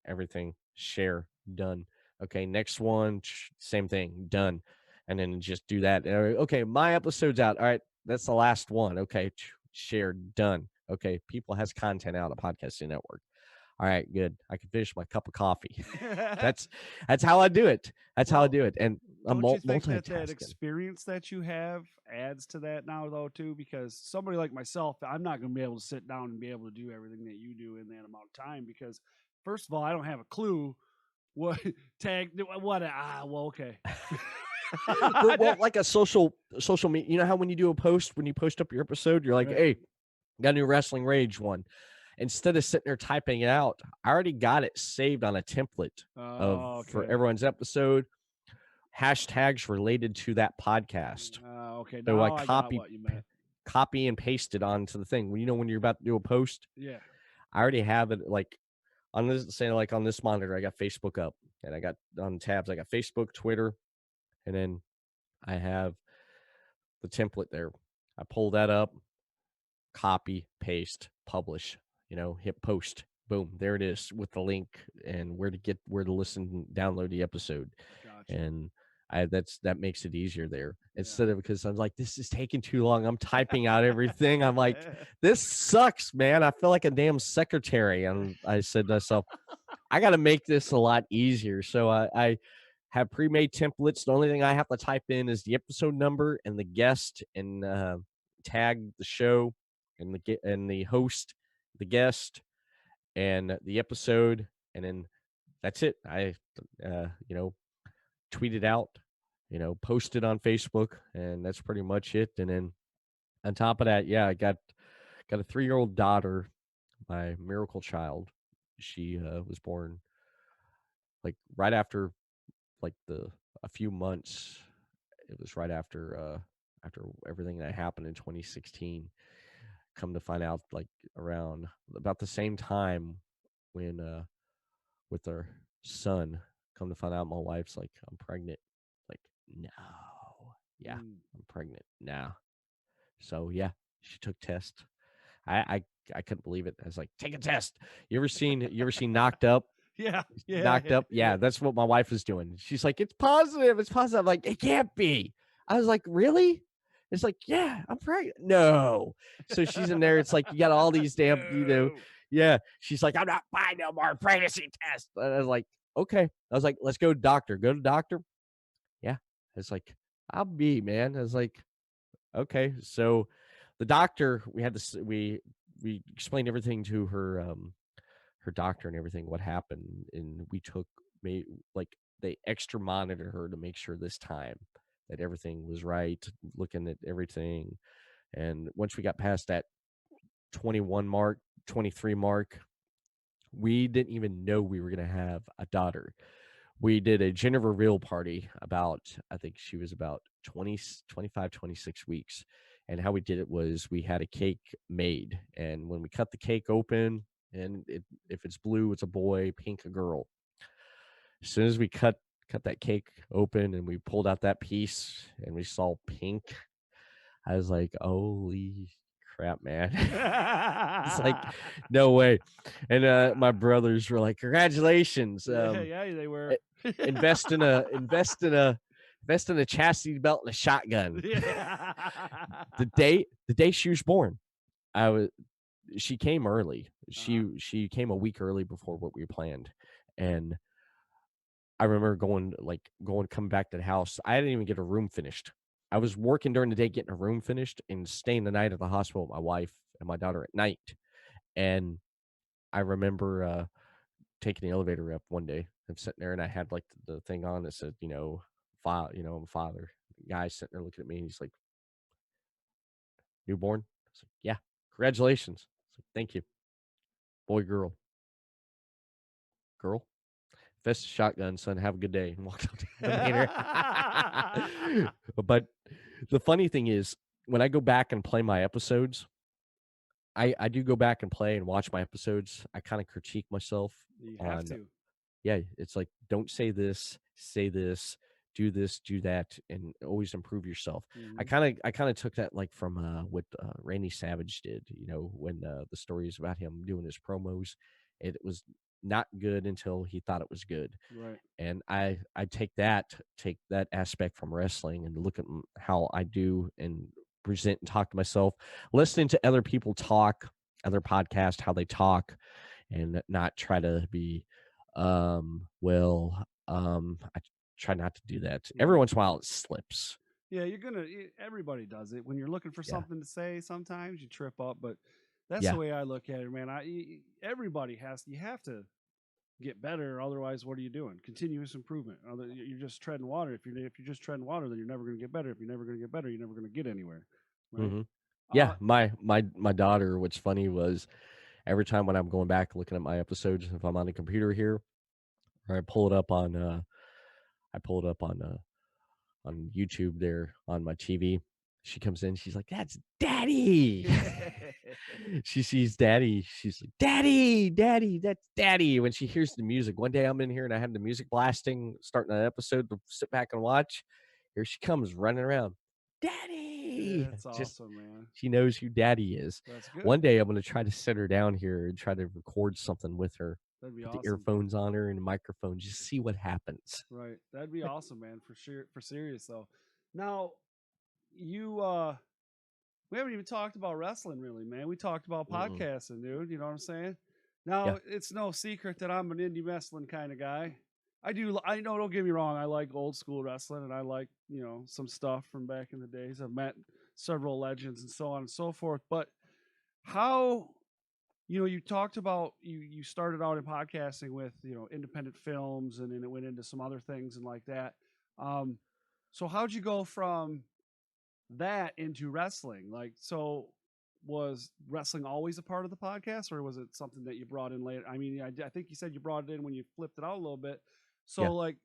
everything, share, done. Okay, next one, same thing, done. And then just do that. Okay, my episode's out. All right, that's the last one. Okay, share, done. Okay, people has content out on Podcasting Network. All right, good. I can finish my cup of coffee. That's how I do it. That's how I do it. And I'm Don't you think that multitasking. experience that you have adds to that now, though, too? Because somebody like myself, I'm not going to be able to sit down and be able to do everything that you do in that amount of time. Because first of all, I don't have a clue what tag. What? Well, okay. Well, like a social media. You know how when you do a post, when you post up your episode, you're like, Right. hey, got a new Wrestling Rage one. Instead of sitting there typing it out, I already got it saved on a template for everyone's episode, hashtags related to that podcast. Okay, So now I got what you meant. copy and paste it onto the thing. When when you're about to do a post, Yeah. I already have it like on this. Say like on this monitor, I got Facebook up, and I got on tabs. I got Facebook, Twitter, and then I have the template there. I pull that up, copy, paste, publish. Hit post. Boom, there it is with the link and where to listen, download the episode. Gotcha. And that makes it easier there. Instead of, because I'm like, this is taking too long. I'm typing out everything. I'm like, this sucks, man. I feel like a damn secretary. And I said to myself, I got to make this a lot easier. So I have pre-made templates. The only thing I have to type in is the episode number and the guest, and tag the show and the host, the guest, and the episode, and then that's it. I tweet it out, post it on Facebook, and that's pretty much it. And then on top of that, yeah, I got a 3-year-old daughter, my miracle child. She was born like right after a few months. It was right after everything that happened in 2016. Come to find out, like around about the same time when with our son, come to find out my wife's like, I'm pregnant. Like, no. Yeah, I'm pregnant now. So yeah, she took test. I couldn't believe it. I was like, take a test. You ever seen Knocked Up? Yeah. Knocked Up. Yeah, that's what my wife was doing. She's like, it's positive. It's positive. I'm like, it can't be. I was like, really? It's like, yeah, I'm pregnant. No. So she's in there. It's like, you got all these damn, Yeah. She's like, I'm not buying no more pregnancy tests. And I was like, okay. I was like, let's go to doctor. Go to doctor. Yeah. It's like, I'll be, man. I was like, okay. So the doctor, we had this, we explained everything to her doctor and everything, what happened. And we made like, they extra monitored her to make sure this time that everything was right, looking at everything. And once we got past that 21 mark, 23 mark, we didn't even know we were going to have a daughter. We did a gender reveal party about, I think she was about 20, 25, 26 weeks. And how we did it was we had a cake made. And when we cut the cake open, and if it's blue, it's a boy, pink, a girl. As soon as we cut that cake open and we pulled out that piece and we saw pink, I was like, holy crap, man. It's like, no way. And my brothers were like, congratulations. Yeah, they were. invest in a chastity belt and a shotgun. Yeah. The day she was born, she came early. She came a week early before what we planned. And I remember coming back to the house. I didn't even get a room finished. I was working during the day, getting a room finished and staying the night at the hospital with my wife and my daughter at night. And I remember taking the elevator up one day. I'm sitting there and I had like the thing on that said, I'm a father. The guy sitting there looking at me and he's like, newborn? I was like, yeah, congratulations. I was like, thank you. Boy, girl. Girl? Fist shotgun, son. Have a good day. And walked out to the elevator. But the funny thing is, when I go back and play my episodes, I do go back and play and watch my episodes. I kind of critique myself. You have to. Yeah, it's like, don't say this, do this, do that, and always improve yourself. Mhm. I kind of took that like from what Randy Savage did, when the stories about him doing his promos, it was not good until he thought it was good. Right. And I take that aspect from wrestling and look at how I do and present and talk to myself, listening to other people talk, other podcasts, how they talk, and not try to be I try not to do that. Every once in a while it slips. Yeah, everybody does it. When you're looking for Yeah. something to say, sometimes you trip up, but that's Yeah. the way I look at it, man. Everybody you have to get better. Otherwise, what are you doing? Continuous improvement. You're just treading water. If you're just treading water, then you're never going to get better. If you're never going to get better, you're never going to get anywhere. Right. Mm-hmm. Yeah. My daughter, what's funny was every time when I'm going back looking at my episodes, if I'm on the computer here, or I pull it up on on YouTube there on my TV. She comes in, she's like, "That's Daddy." She sees Daddy. She's like, "Daddy, Daddy, that's Daddy." When she hears the music, one day I'm in here and I had the music blasting, starting an episode to sit back and watch. Here she comes running around, Daddy. That's Just awesome, man. she knows who Daddy is. That's good. One day I'm going to try to sit her down here and try to record something with her. That'd be Put awesome. the earphones on her and a microphone, just see what happens. Right. That'd be awesome, man. For sure. For serious though. Now, you we haven't even talked about wrestling really, man. We talked about podcasting, dude. You know what I'm saying? Now, Yeah. it's no secret that I'm an indie wrestling kind of guy. I know, don't get me wrong. I like old school wrestling and I like, some stuff from back in the days. I've met several legends and so on and so forth. But how, you talked about you started out in podcasting with, independent films and then it went into some other things and like that. So how'd you go from that into wrestling? Like, so was wrestling always a part of the podcast or was it something that you brought in later? I mean, I think you said you brought it in when you flipped it out a little bit. So Yeah. like,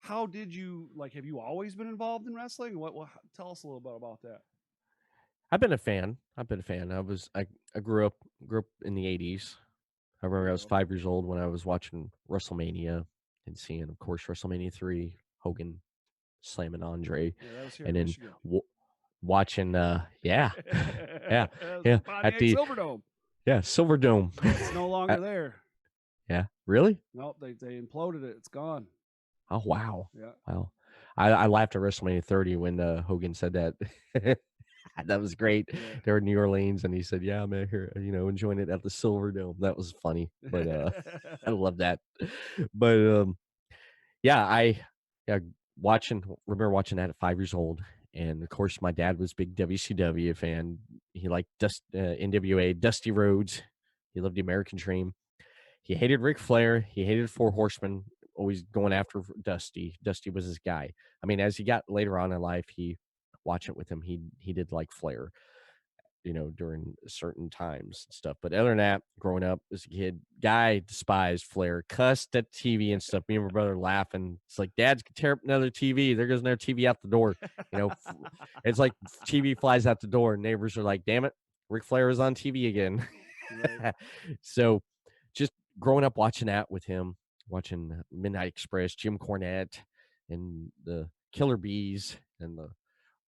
how did you have you always been involved in wrestling? What tell us a little bit about that. I've been a fan. I grew up in the 80s. I remember I was 5 years old when I was watching WrestleMania and seeing, of course, WrestleMania 3, Hogan slamming Andre, Yeah, that was here and in then Michigan. watching, yeah, That was yeah, Pontiac at the Silverdome. yeah Silverdome. It's no longer there. Yeah, really? Nope, they imploded it. It's gone. Oh wow, Yeah. wow. I laughed at WrestleMania 30 when Hogan said that. That was great. Yeah. They were in New Orleans, and he said, "Yeah, I'm out here, enjoying it at the Silver Dome." That was funny, but I love that. But yeah, yeah, remember watching that at 5 years old, and of course, my dad was a big WCW fan. He liked NWA, Dusty Rhodes. He loved the American Dream. He hated Ric Flair. He hated Four Horsemen, always going after Dusty. Dusty was his guy. I mean, as he got later on in life, he watch it with him. He did like Flair, during certain times and stuff. But other than that, growing up as a kid, guy despised Flair, cussed at TV and stuff. Me and my brother laughing. It's like, Dad's gonna tear up another TV. There goes another TV out the door. It's like TV flies out the door, and neighbors are like, damn it, Ric Flair is on TV again. Right. So just growing up watching that with him, watching Midnight Express, Jim Cornette, and the Killer Bees and the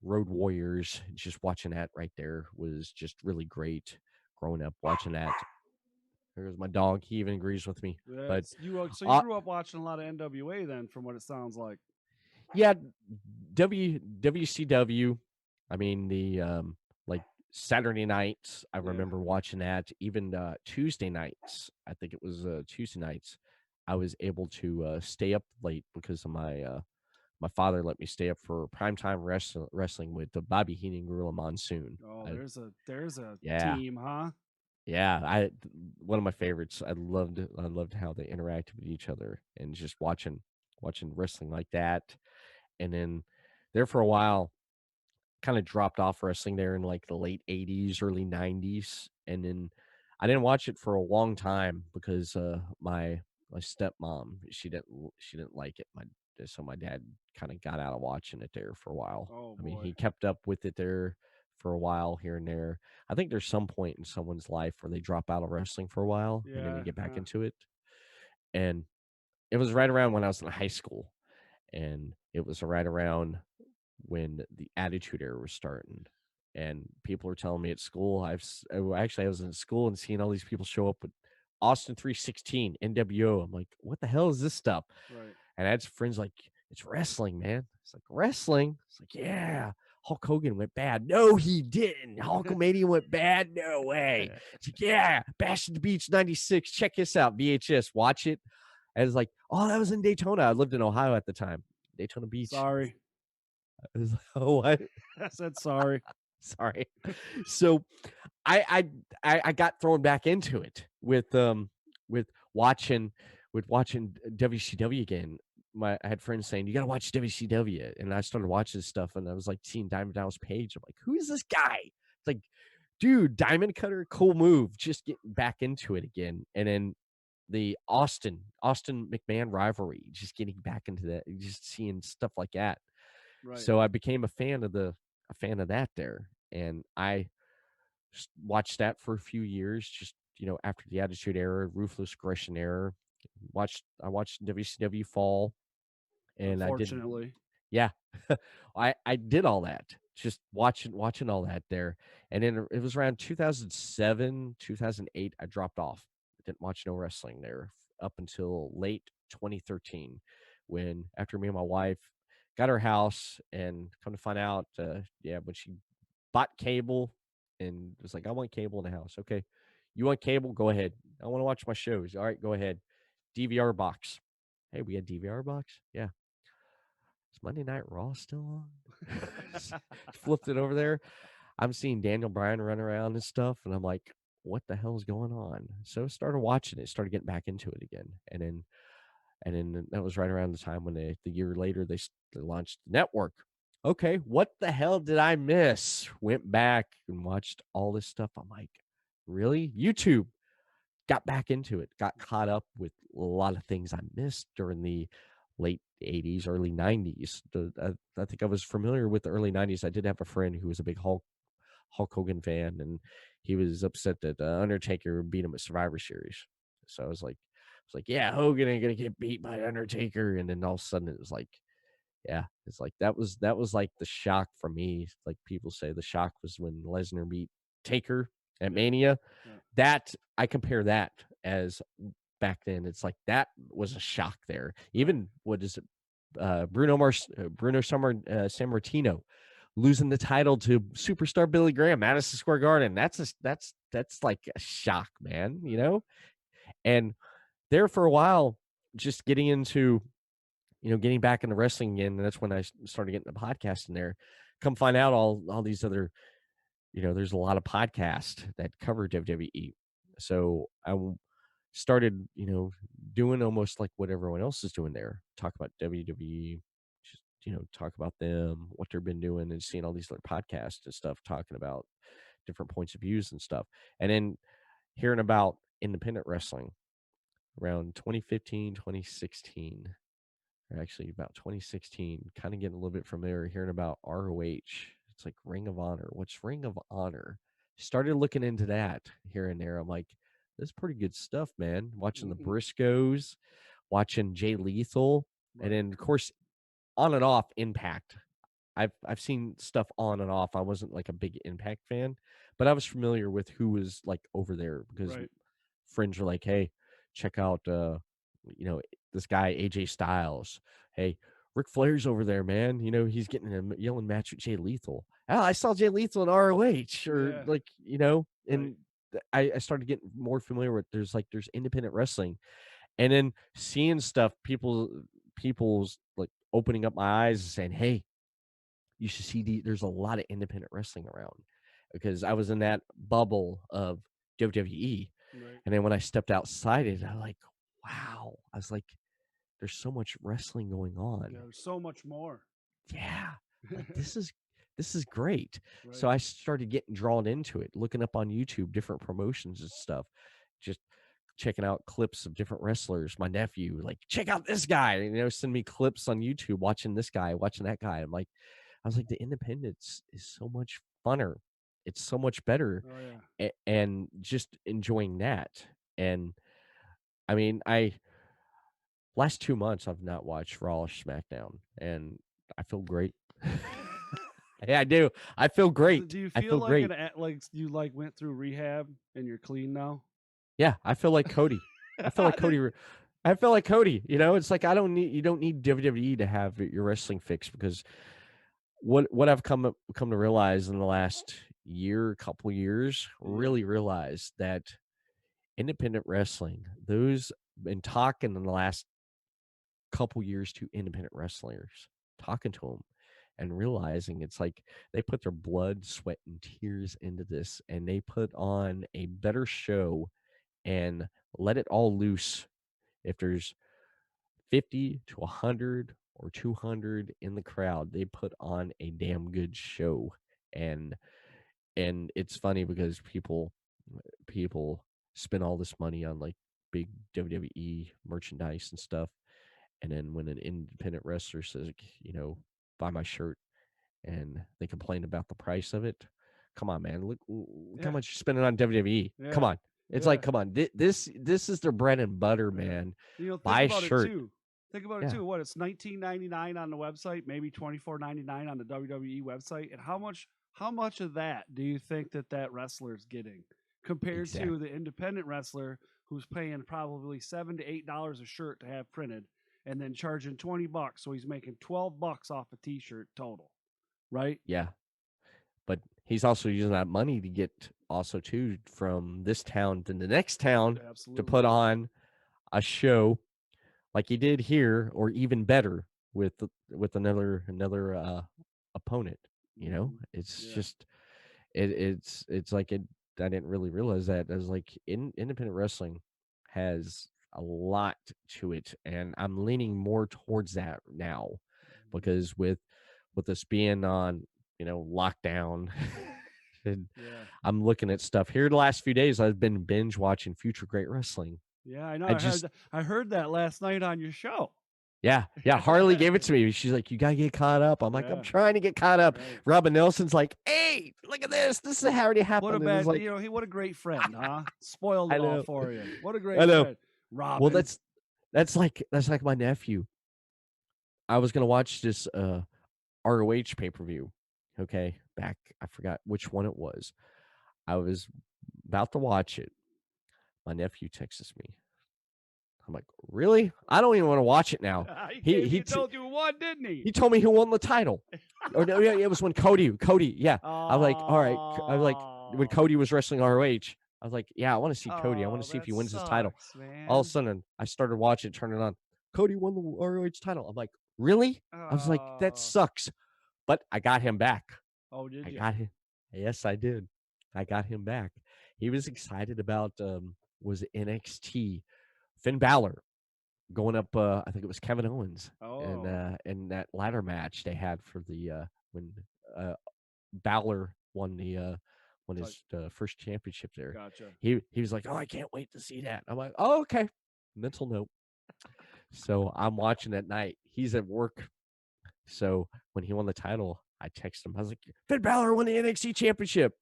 Road Warriors, just watching that right there was just really great. Growing up watching that. There's my dog. He even agrees with me. But So you grew up watching a lot of NWA then, from what it sounds like. yeah, WCW. I mean, the like Saturday nights, I remember watching that. Even Tuesday nights, I think it was Tuesday nights, I was able to stay up late because of my father let me stay up for primetime wrestling with the Bobby Heenan Gorilla Monsoon. Oh, there's a Yeah. team, huh? Yeah, one of my favorites. I loved how they interacted with each other, and just watching wrestling like that. And then there for a while, kind of dropped off wrestling there in like the late 80s, early 90s. And then I didn't watch it for a long time because my stepmom, she didn't like it. So my dad kind of got out of watching it there for a while. Oh, I mean, boy. he kept up with it there for a while here and there. I think there's some point in someone's life where they drop out of wrestling for a while and then they get back into it. And it was right around when I was in high school, and it was right around when the Attitude Era was starting. And people were telling me at school, I was in school and seeing all these people show up with Austin 316, NWO. I'm like, what the hell is this stuff? Right. And I had some friends like, it's wrestling, man. It's like, wrestling? It's like, yeah. Hulk Hogan went bad. No, he didn't. Hulkamania went bad. No way. It's like, yeah. Bash at the Beach 96. Check this out. VHS. Watch it. And it's like, oh, that was in Daytona. I lived in Ohio at the time. Daytona Beach. Sorry. I was like, oh, what? I said sorry. Sorry. So I got thrown back into it with watching WCW again. I had friends saying, you got to watch WCW. And I started watching stuff, and I was like seeing Diamond Dallas Page. I'm like, who is this guy? It's like, dude, Diamond Cutter, cool move. Just getting back into it again. And then the Austin McMahon rivalry, just getting back into that, just seeing stuff like that. Right. So I became a fan of that there. And I watched that for a few years, just, after the Attitude Era, Ruthless Aggression Era. I watched WCW fall. And unfortunately. I did all that, just watching all that there. And then it was around 2007, 2008, I dropped off. I didn't watch no wrestling there up until late 2013, when after me and my wife got her house, and come to find out, when she bought cable and was like, I want cable in the house. Okay, you want cable? Go ahead. I want to watch my shows. All right, go ahead. DVR box. Hey, we had DVR box? Yeah. Is Monday Night Raw still on? Flipped it over there. I'm seeing Daniel Bryan run around and stuff, and I'm like, what the hell is going on? So I started watching it, started getting back into it again. And then that was right around the time when the year later they launched the network. Okay, what the hell did I miss? Went back and watched all this stuff. I'm like, really? YouTube. Got back into it, got caught up with a lot of things I missed during the late 80s, early 90s. I think I was familiar with the early 90s. I did have a friend who was a big Hulk Hogan fan, and he was upset that Undertaker beat him at Survivor Series. So I was like, yeah, Hogan ain't gonna get beat by Undertaker. And then all of a sudden it was like, yeah, it's like that was like the shock for me. Like people say, the shock was when Lesnar beat Taker at Mania. Yeah. That I compare that as back then. It's like that was a shock there. Even what is it? Bruno Sammartino losing the title to superstar Billy Graham, Madison Square Garden. That's like a shock, man, you know? And there for a while, just getting into, getting back into wrestling again. And that's when I started getting the podcast in there. Come find out all these other, there's a lot of podcasts that cover WWE. So I started, doing almost like what everyone else is doing there. Talk about WWE, just, talk about them, what they've been doing, and seeing all these other podcasts and stuff, talking about different points of views and stuff. And then hearing about independent wrestling around 2015, 2016, or actually about 2016, kind of getting a little bit from there, hearing about ROH. It's like Ring of Honor. What's Ring of Honor? Started looking into that here and there. I'm like, this is pretty good stuff, man. Watching the Briscoes, watching Jay Lethal, and then of course on and off Impact. I've seen stuff on and off. I wasn't like a big Impact fan, but I was familiar with who was like over there because friends were like, hey, check out this guy AJ Styles. Hey, Ric Flair's over there, man. He's getting a yelling match with Jay Lethal. Oh, I saw Jay Lethal in ROH, or and I started getting more familiar with there's independent wrestling, and then seeing stuff, people's like opening up my eyes and saying, hey, you should see there's a lot of independent wrestling around, because I was in that bubble of WWE. And then when I stepped outside it, I was like, wow. I was like, there's so much wrestling going on. Yeah, there's so much more. Yeah. Like, this is great. So I started getting drawn into it, looking up on YouTube, different promotions and stuff, just checking out clips of different wrestlers. My nephew, like, check out this guy, send me clips on YouTube, watching this guy, watching that guy. I was like, the independence is so much funner. It's so much better. Oh, yeah. And just enjoying that. And I mean, last 2 months I've not watched Raw or SmackDown, and I feel great. Yeah, I do. I feel great. Do you I feel feel like great. you went through rehab and you're clean now? Yeah, I feel like Cody. I feel like Cody. I feel like Cody. It's like you don't need WWE to have your wrestling fix, because what I've come to realize in the last couple years, really realized that independent wrestling, those been talking in the last couple years to independent wrestlers, talking to them and realizing it's like they put their blood, sweat, and tears into this, and they put on a better show and let it all loose. If there's 50 to 100 or 200 in the crowd, they put on a damn good show. And it's funny because people spend all this money on like big WWE merchandise and stuff, and then when an independent wrestler says, buy my shirt, and they complain about the price of it, come on, man, look how much you're spending on WWE. Come on. It's like, come on, this is their bread and butter, man. Buy a shirt. Think about it too. What, it's $19.99 on the website, maybe $24.99 on the WWE website, and how much of that do you think that wrestler's getting compared to the independent wrestler who's paying probably $7 to $8 a shirt to have printed, and then charging $20, so he's making $12 off a T-shirt total, right? Yeah, but he's also using that money to get also too from this town to the next town to put on a show like he did here, or even better with another opponent. It's just it's like it. I didn't really realize that. As like independent wrestling has a lot to it, and I'm leaning more towards that now, because with us being on lockdown. And I'm looking at stuff here the last few days. I've been binge watching Future Great Wrestling. Yeah, I know. I heard that last night on your show. Yeah. Harley gave it to me. She's like, you gotta get caught up. I'm like, I'm trying to get caught up. Right. Robin Nelson's like, hey, look at this. This is how already happened. What a bad, what a great friend, huh? Spoiled it all for you. What a great friend, Robin. Well, that's like my nephew. I was gonna watch this ROH pay-per-view. Okay, back, I forgot which one it was. I was about to watch it. My nephew texts me. I'm like, really? I don't even want to watch it now. He told you who won, didn't he? He told me who won the title. Or no, yeah, it was when Cody, yeah. I'm like, all right. I'm like, when Cody was wrestling ROH, I was like, yeah, I want to see Cody. I want to see if he that wins his title. sucks, man. All of a sudden, I started watching, turning on. Cody won the ROH title. I'm like, really? I was like, that sucks. But I got him back. Oh, did I you? got him. Yes, I did. I got him back. He was excited about was it NXT Finn Balor going up. I think it was Kevin Owens, and in that ladder match they had for the when Balor won his first championship there. Gotcha. He was like, oh, I can't wait to see that. I'm like, oh, okay. Mental note. So I'm watching at night. He's at work. So when he won the title, I texted him. I was like, Finn Balor won the NXT championship.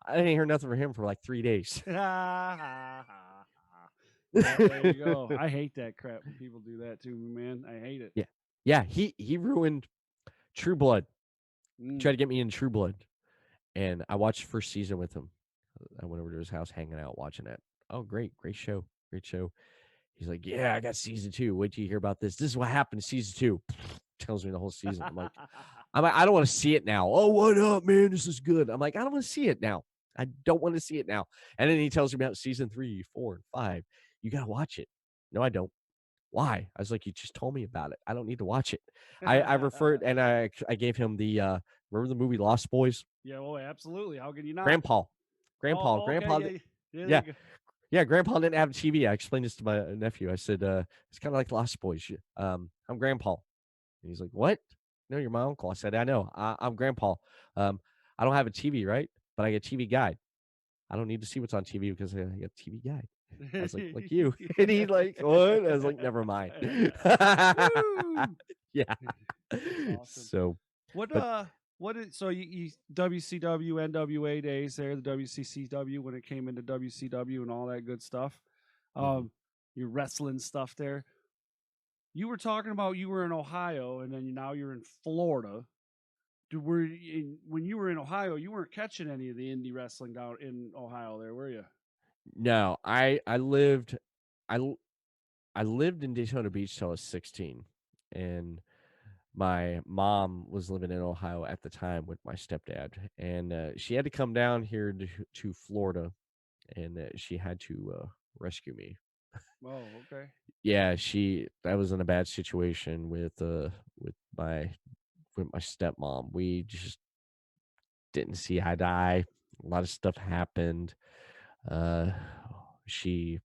I didn't hear nothing from him for like 3 days. There you go. I hate that crap when people do that to me, man. I hate it. Yeah. He ruined True Blood. Mm. Tried to get me in True Blood. And I watched the first season with him. I went over to his house, hanging out, watching it. Oh, great show. Great show. He's like, yeah, I got season 2. Wait till you hear about this. This is what happened in season 2. Tells me the whole season. I'm like, I don't want to see it now. Oh, what up, man? This is good. I'm like, I don't want to see it now. I don't want to see it now. And then he tells me about season 3, 4, and 5. You got to watch it. No, I don't. Why? I was like, you just told me about it. I don't need to watch it. I referred, and I gave him the, remember the movie Lost Boys? Yeah, well, absolutely. How can you not? Grandpa. Oh, okay, yeah. Yeah, Grandpa didn't have a TV. I explained this to my nephew. I said, it's kind of like Lost Boys. I'm Grandpa. And he's like, what? No, you're my uncle. I said, I know. I'm Grandpa. I don't have a TV, right? But I get a TV guide. I don't need to see what's on TV because I got a TV guide. I was like you. And he like, what? I was like, never mind. Yeah. Awesome. So so you WCW, NWA days there, the WCCW when it came into WCW and all that good stuff. Your wrestling stuff there. You were talking about you were in Ohio and then now you're in Florida. When you were in Ohio, you weren't catching any of the indie wrestling down in Ohio there, were you? No, I lived in Daytona Beach till I was 16, and my mom was living in Ohio at the time with my stepdad, and she had to come down here to Florida, and she had to rescue me. Oh, okay. Yeah, that was in a bad situation with my stepmom. We just didn't see eye to eye. A lot of stuff happened. She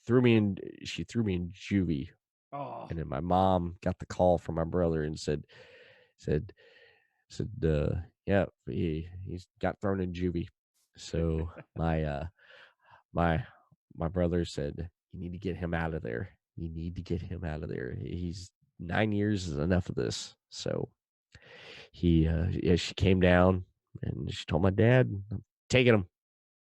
threw me in juvie. Oh. And then my mom got the call from my brother and said, yeah, he's got thrown in juvie. So my brother said, you need to get him out of there. You need to get him out of there. He's 9 years is enough of this. So she came down and she told my dad, I'm taking him.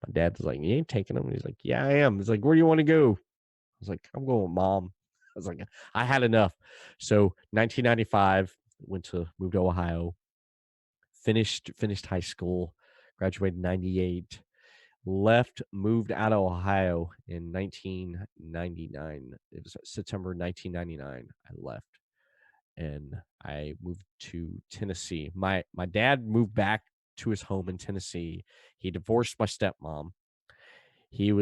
My dad was like, you ain't taking him. And he's like, yeah, I am. He's like, where do you want to go? I was like, I'm going with Mom. I was like, I had enough. So 1995, moved to Ohio, finished high school, graduated in 98, moved out of Ohio in 1999. It was September 1999. I left and I moved to Tennessee. My dad moved back to his home in Tennessee. He divorced my stepmom. He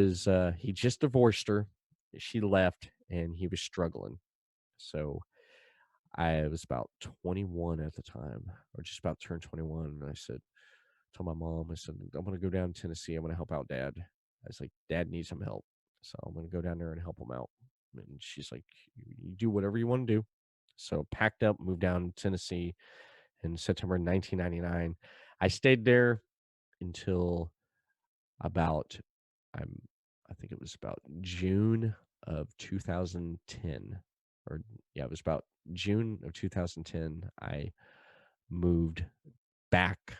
just divorced her. She left and he was struggling. So I was about 21 at the time, or just about turned 21. And I told my mom, I said, I'm going to go down to Tennessee. I'm going to help out Dad. I was like, Dad needs some help. So I'm going to go down there and help him out. And she's like, you do whatever you want to do. So packed up, moved down to Tennessee in September 1999. I stayed there until about, I think it was about June of 2010. Or yeah, it was about June of 2010. I moved back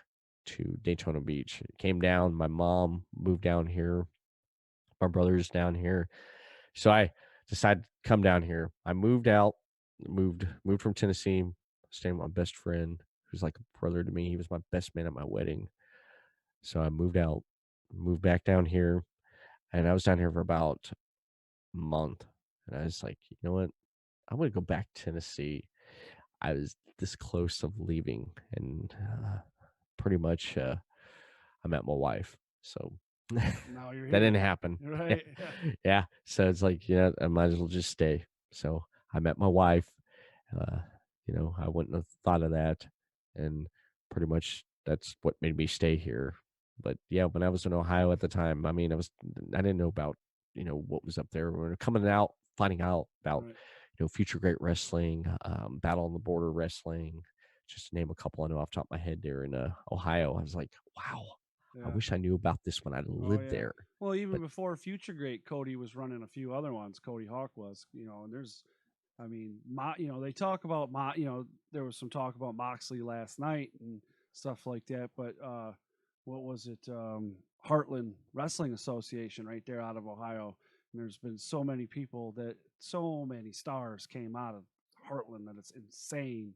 to Daytona Beach. Came down. My mom moved down here. My brother's down here. So I decided to come down here. I moved out, moved from Tennessee, staying with my best friend, who's like a brother to me. He was my best man at my wedding. So I moved out, moved back down here, and I was down here for about a month. And I was like, you know what? I'm going to go back to Tennessee. I was this close of leaving, and pretty much I met my wife. So Now you're that here. didn't happen. Right. Yeah. Yeah. So it's like, I might as well just stay. So I met my wife. Uh, I wouldn't have thought of that. And pretty much that's what made me stay here. But yeah, when I was in Ohio at the time, I mean, I didn't know about, what was up there. We were coming out, finding out about, Right. Future Great Wrestling, Battle on the Border Wrestling, just to name a couple I know off the top of my head there in Ohio. I was like, wow, I Yeah. wish I knew about this when I Oh lived yeah. there. Well, even But before Future Great, Cody was running a few other ones. Cody Hawk was, and there's, I mean, they talk about there was some talk about Moxley last night and stuff like that. But what was it? Heartland Wrestling Association, right there out of Ohio. And there's been so many so many stars came out of Heartland that it's insane.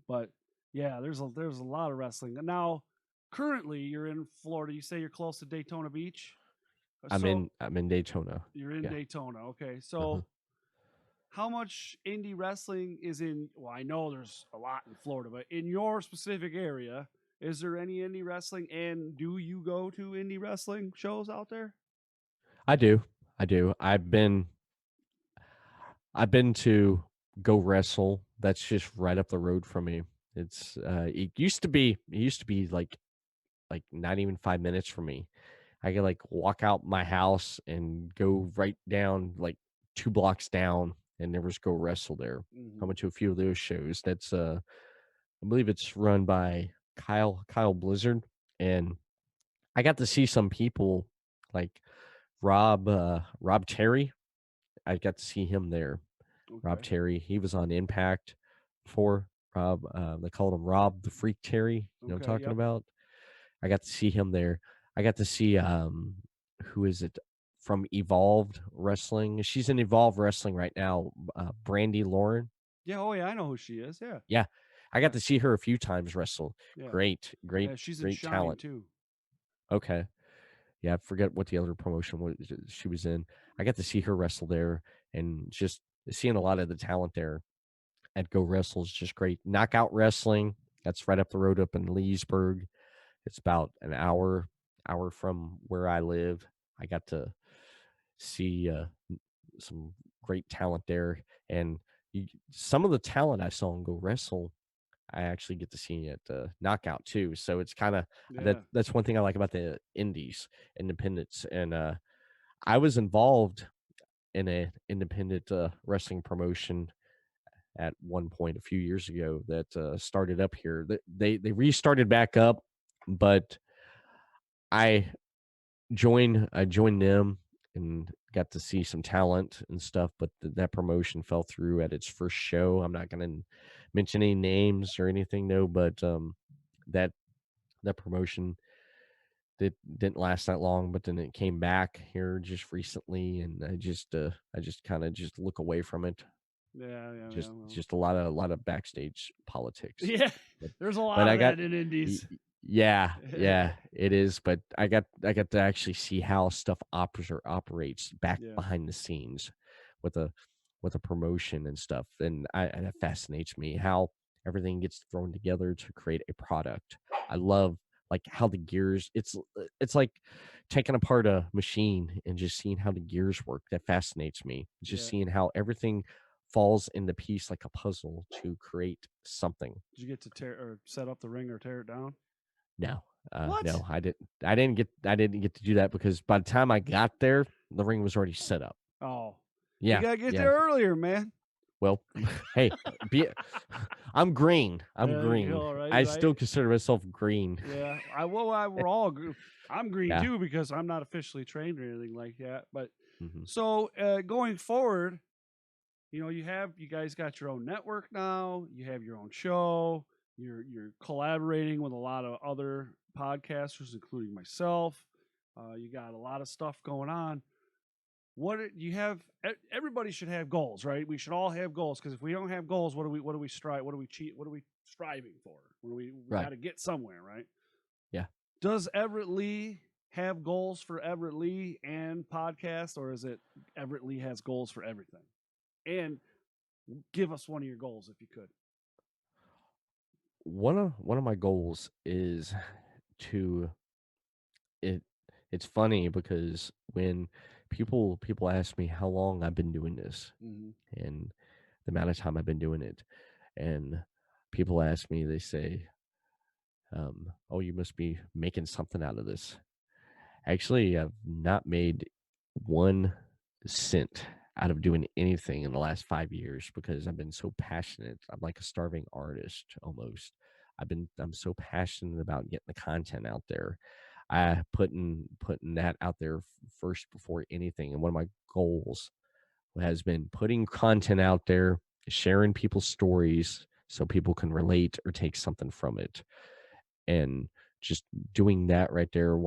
But yeah, there's a lot of wrestling now. Currently, you're in Florida. You say you're close to Daytona Beach. So I'm in Daytona. you're in Yeah. Daytona. Okay. Uh-huh. So how much indie wrestling is in? Well, I know there's a lot in Florida, but in your specific area, is there any indie wrestling? And do you go to indie wrestling shows out there? I do. I do. I've been to Go Wrestle. That's just right up the road from me. It used to be like not even 5 minutes from me. I could like walk out my house and go right down like 2 blocks down, and there was Go Wrestle there. I Mm-hmm. went to a few of those shows. That's I believe it's run by Kyle Blizzard, and I got to see some people like Rob Terry. I got to see him there. Rob Okay. Terry, he was on Impact before. Rob, they called him Rob the Freak Terry. You know what I'm Okay. talking Yep. about? I got to see him there. I got to see who is it from Evolved Wrestling? She's in Evolved Wrestling right now. Brandy Lauren. Yeah. Oh yeah. I know who she is. Yeah. Yeah, I got Yeah. to see her a few times wrestle. Yeah. Great, great, Yeah. She's in great Shine talent. too. Okay, yeah, I forget what the other promotion was she was in. I got to see her wrestle there, and just seeing a lot of the talent there at Go Wrestle is just great. Knockout Wrestling, that's right up the road up in Leesburg. It's about an hour from where I live. I got to see some great talent there, and some of the talent I saw in Go Wrestle, I actually get to see at Knockout too. So it's kind of Yeah. that's one thing I like about the indies, independents, and I was involved in a independent wrestling promotion at one point a few years ago that started up here. They restarted back up, but I I joined them and got to see some talent and stuff, but that promotion fell through at its first show. I'm not going to mention any names or anything, no, but that that promotion didn't last that long. But then it came back here just recently, and I just kind of just look away from it. Yeah. Yeah. Yeah. Just Well. just a lot of backstage politics. Yeah. But There's a but lot I of got that in indies. yeah, yeah, it is. But I got to actually see how stuff operates back Yeah. behind the scenes with a promotion and stuff, and that fascinates me how everything gets thrown together to create a product. I love like how the gears. It's like taking apart a machine and just seeing how the gears work. That fascinates me. Just Yeah. seeing how everything falls into piece like a puzzle to create something. Did you get to tear or set up the ring or tear it down? No, What? no, I didn't. I didn't get to do that because by the time I got there, the ring was already set up. Oh, you Yeah, gotta get yeah. there earlier, man. Well, hey, be I'm green. I'm There you green. go. Right. I Right. still consider myself green. Yeah. We're all. I'm green Yeah. too because I'm not officially trained or anything like that. But Hmm. so going forward, you guys got your own network now. You have your own show. You're collaborating with a lot of other podcasters, including myself. You got a lot of stuff going on. You have? Everybody should have goals, right? We should all have goals because if we don't have goals, what do we strive? What do we cheat? What are we striving for? We got Right. to get somewhere, right? Yeah. Does Everett Lee have goals for Everett Lee and podcast, or is it Everett Lee has goals for everything? And give us one of your goals if you could. one of my goals is to it. It's funny because when people ask me how long I've been doing this Mm-hmm. and the amount of time I've been doing it, and people ask me, they say, "Oh, you must be making something out of this." Actually, I've not made 1 cent out of doing anything in the last 5 years because I've been so passionate. I'm like a starving artist almost. I'm so passionate about getting the content out there. I putting that out there first before anything. And one of my goals has been putting content out there, sharing people's stories so people can relate or take something from it. And just doing that right there,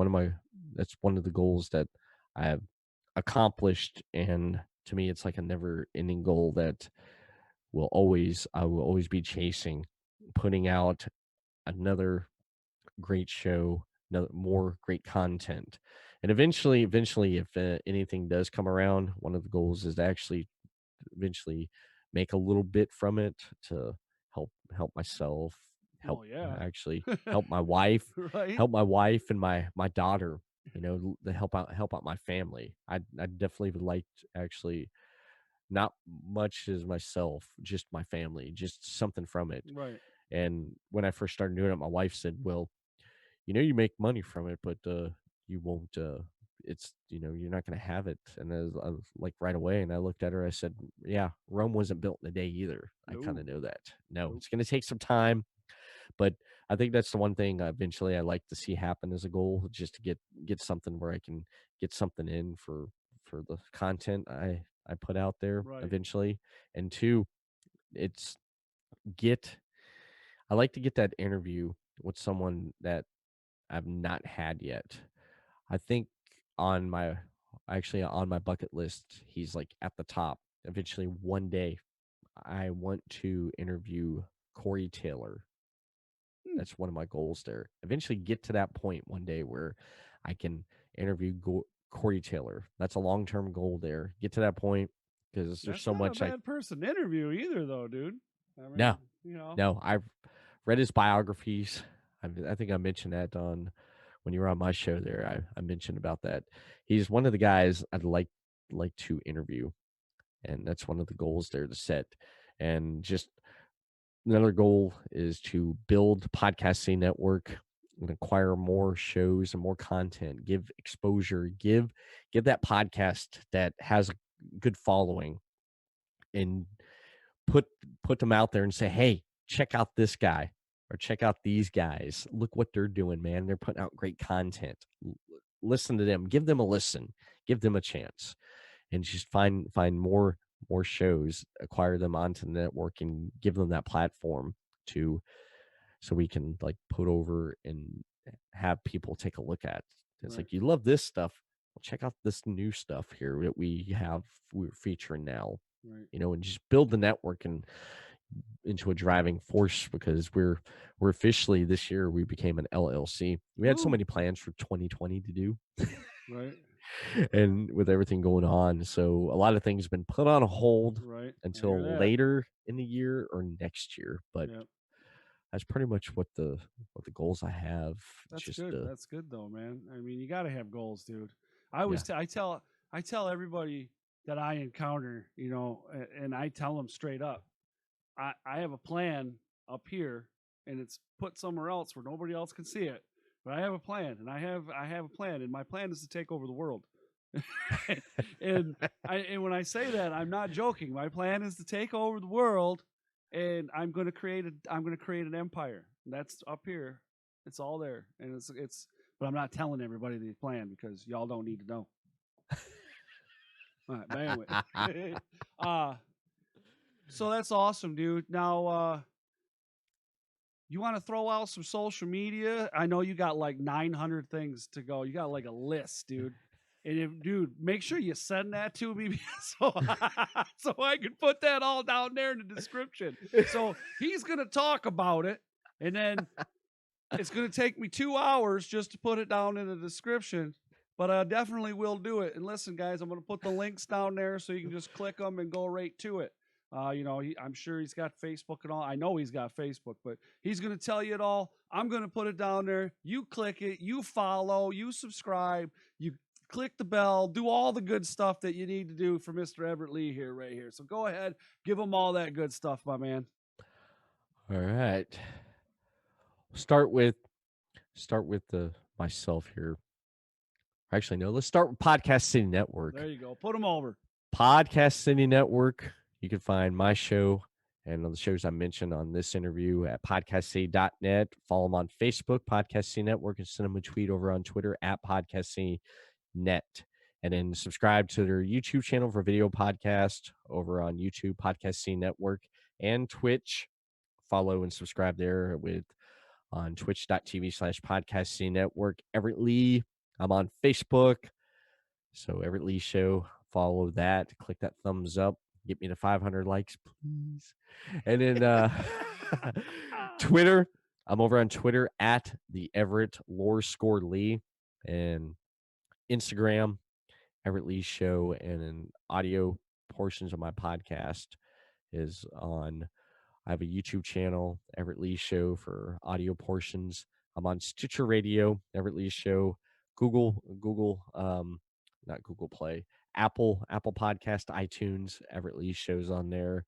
that's one of the goals that I've accomplished. And to me, it's like a never ending goal that I will always be chasing, putting out another great show, more great content. And eventually, if anything does come around, one of the goals is to actually eventually make a little bit from it to help myself, help Oh yeah. actually help my wife, Right. and my daughter, to help out my family. I definitely would like to actually not much as myself, just my family, just something from it. Right. And when I first started doing it, my wife said, "Well, you make money from it, but you won't it's you're not going to have it." And I was like right away, and I looked at her, I said, "Yeah, Rome wasn't built in a day either. I kind of No. know that. No, Nope. it's going to take some time, but I think that's the one thing eventually I like to see happen as a goal, just to get something where I can get something in for the content I put out there Right. eventually. And two, it's get I like to get that interview with someone that I've not had yet. I think on my on my bucket list, he's like at the top. Eventually, one day, I want to interview Corey Taylor. Hmm. That's one of my goals there. Eventually, get to that point one day where I can interview Corey Taylor. That's a long term goal there. Get to that point because there's That's so not a much I bad person to interview either, though, dude. I no mean, you know. no I've read his biographies. I think I mentioned that on when you were on my show there. I mentioned about that. He's one of the guys I'd like to interview, and that's one of the goals there to set. And just another goal is to build podcasting network and acquire more shows and more content, give exposure, give that podcast that has a good following, and put put them out there and say, "Hey, check out this guy or check out these guys. Look what they're doing, man. They're putting out great content. Listen to them. Give them a listen. Give them a chance." And just find more shows, acquire them onto the network, and give them that platform to so we can like put over and have people take a look at. It's Right. like, you love this stuff. Well, check out this new stuff here that we're featuring now, Right. and just build the network and into a driving force, because we're officially, this year we became an LLC. We had so Woo. many plans for 2020 to do, Right. and with everything going on, so a lot of things have been put on hold Right. I hear until that. later in the year or next year. But Yep. that's pretty much what the goals I have. That's Just good. That's good though, man. I mean, you got to have goals, dude. I yeah, always I tell everybody that I encounter, and I tell them straight up. I have a plan up here, and it's put somewhere else where nobody else can see it. But I have a plan, and I have a plan, and my plan is to take over the world. and and when I say that, I'm not joking. My plan is to take over the world, and I'm going to create an empire. And that's up here. It's all there, and it's. But I'm not telling everybody the plan because y'all don't need to know. All right, but anyway, uh, so that's awesome, dude. Now, you want to throw out some social media? I know you got like 900 things to go. You got like a list, dude. And dude, make sure you send that to me so so I can put that all down there in the description. So he's gonna talk about it, and then it's gonna take me 2 hours just to put it down in the description. But I definitely will do it. And listen, guys, I'm gonna put the links down there so you can just click them and go right to it. I'm sure he's got Facebook and all. I know he's got Facebook, but he's going to tell you it all. I'm going to put it down there. You click it, you follow, you subscribe, you click the bell, do all the good stuff that you need to do for Mr. Everett Lee here, right here. So go ahead, give him all that good stuff, my man. All right. Start with myself here. Actually, no, let's start with Podcast City Network. There you go. Put him over. Podcast City Network. You can find my show and the shows I mentioned on this interview at podcastcity.net. Follow them on Facebook, Podcast City Network, and send them a tweet over on Twitter at podcastcitynet. And then subscribe to their YouTube channel for video podcast over on YouTube, Podcast City Network, and Twitch. Follow and subscribe there on twitch.tv/Podcast City Network. Everett Lee. I'm on Facebook. So Everett Lee Show. Follow that. Click that thumbs up. Get me to 500 likes, please. And then Twitter. I'm over on Twitter at the Everett Score Lee, and Instagram, Everett Lee Show, and then audio portions of my podcast is on. I have a YouTube channel, Everett Lee Show, for audio portions. I'm on Stitcher Radio, Everett Lee Show, not Google Play, Apple Podcast, iTunes, Everett Lee Show's on there.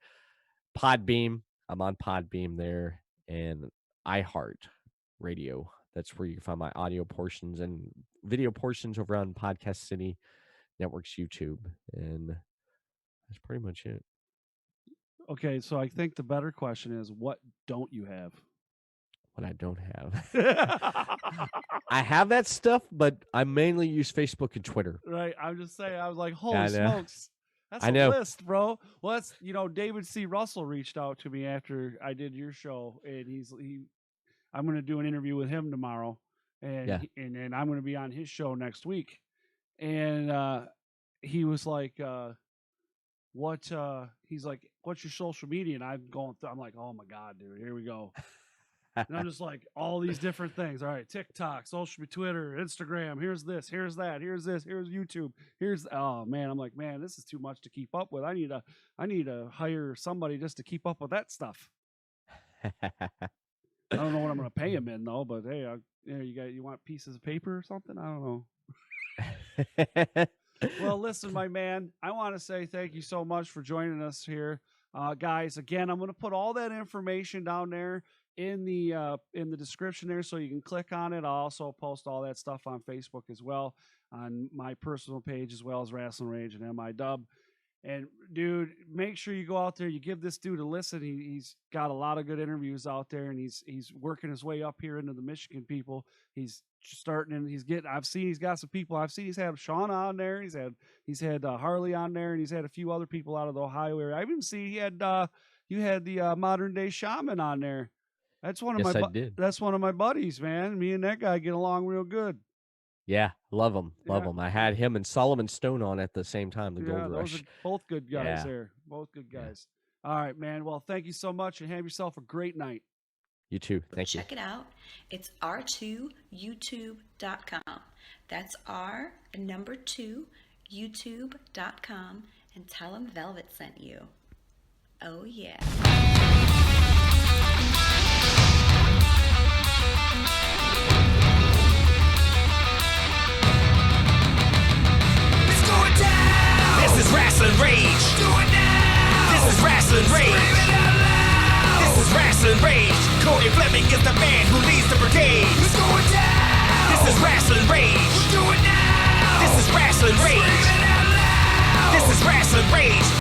Podbeam, I'm on Podbeam there, and iHeart Radio. That's where you can find my audio portions and video portions over on Podcast City Network's YouTube. And that's pretty much it. Okay, so I think the better question is, what don't you have? What I don't have. I have that stuff, but I mainly use Facebook and Twitter. Right. I'm just saying, I was like, holy smokes. That's a list, bro. Well, that's, David C. Russell reached out to me after I did your show, and I'm going to do an interview with him tomorrow, and then I'm going to be on his show next week. And he was like, he's like, what's your social media? And I'm like, oh my God, dude, here we go. And I'm just like, all these different things. All right, TikTok, social media, Twitter, Instagram. Here's this, here's that, here's this, here's YouTube. Oh man, I'm like, man, this is too much to keep up with. I need to hire somebody just to keep up with that stuff. I don't know what I'm going to pay him in though, but hey, you want pieces of paper or something? I don't know. Well, listen, my man, I want to say thank you so much for joining us here. Guys, again, I'm going to put all that information down there in the description there, so you can click on it. I'll also post all that stuff on Facebook as well, on my personal page, as well as Rasslin Rage and MIDub. And dude, make sure you go out there, you give this dude a listen. He's got a lot of good interviews out there, and he's working his way up here into the Michigan people. He's starting, and I've seen he's got some people. I've seen he's had Sean on there. He's had Harley on there, and he's had a few other people out of the Ohio area. I even see you had the Modern Day Shaman on there. That's one of that's one of my buddies, man. Me and that guy get along real good. Yeah, love him. I had him and Solomon Stone on at the same time, the Gold Rush. Those are both good guys there. Both good guys. Yeah. All right, man. Well, thank you so much, and have yourself a great night. You too. Thank you. Check it out. It's r2youtube.com. That's R2 youtube.com, and tell them Velvet sent you. Oh, yeah. This is Rasslin Rage. Do it now. This is Rasslin Rage. Scream it out loud. This is Rasslin Rage. Cody Fleming is the man who leads the brigade. It's going down. This is Rasslin Rage. Do it now. This is Rasslin Rage. Scream it out loud. This is Rasslin Rage.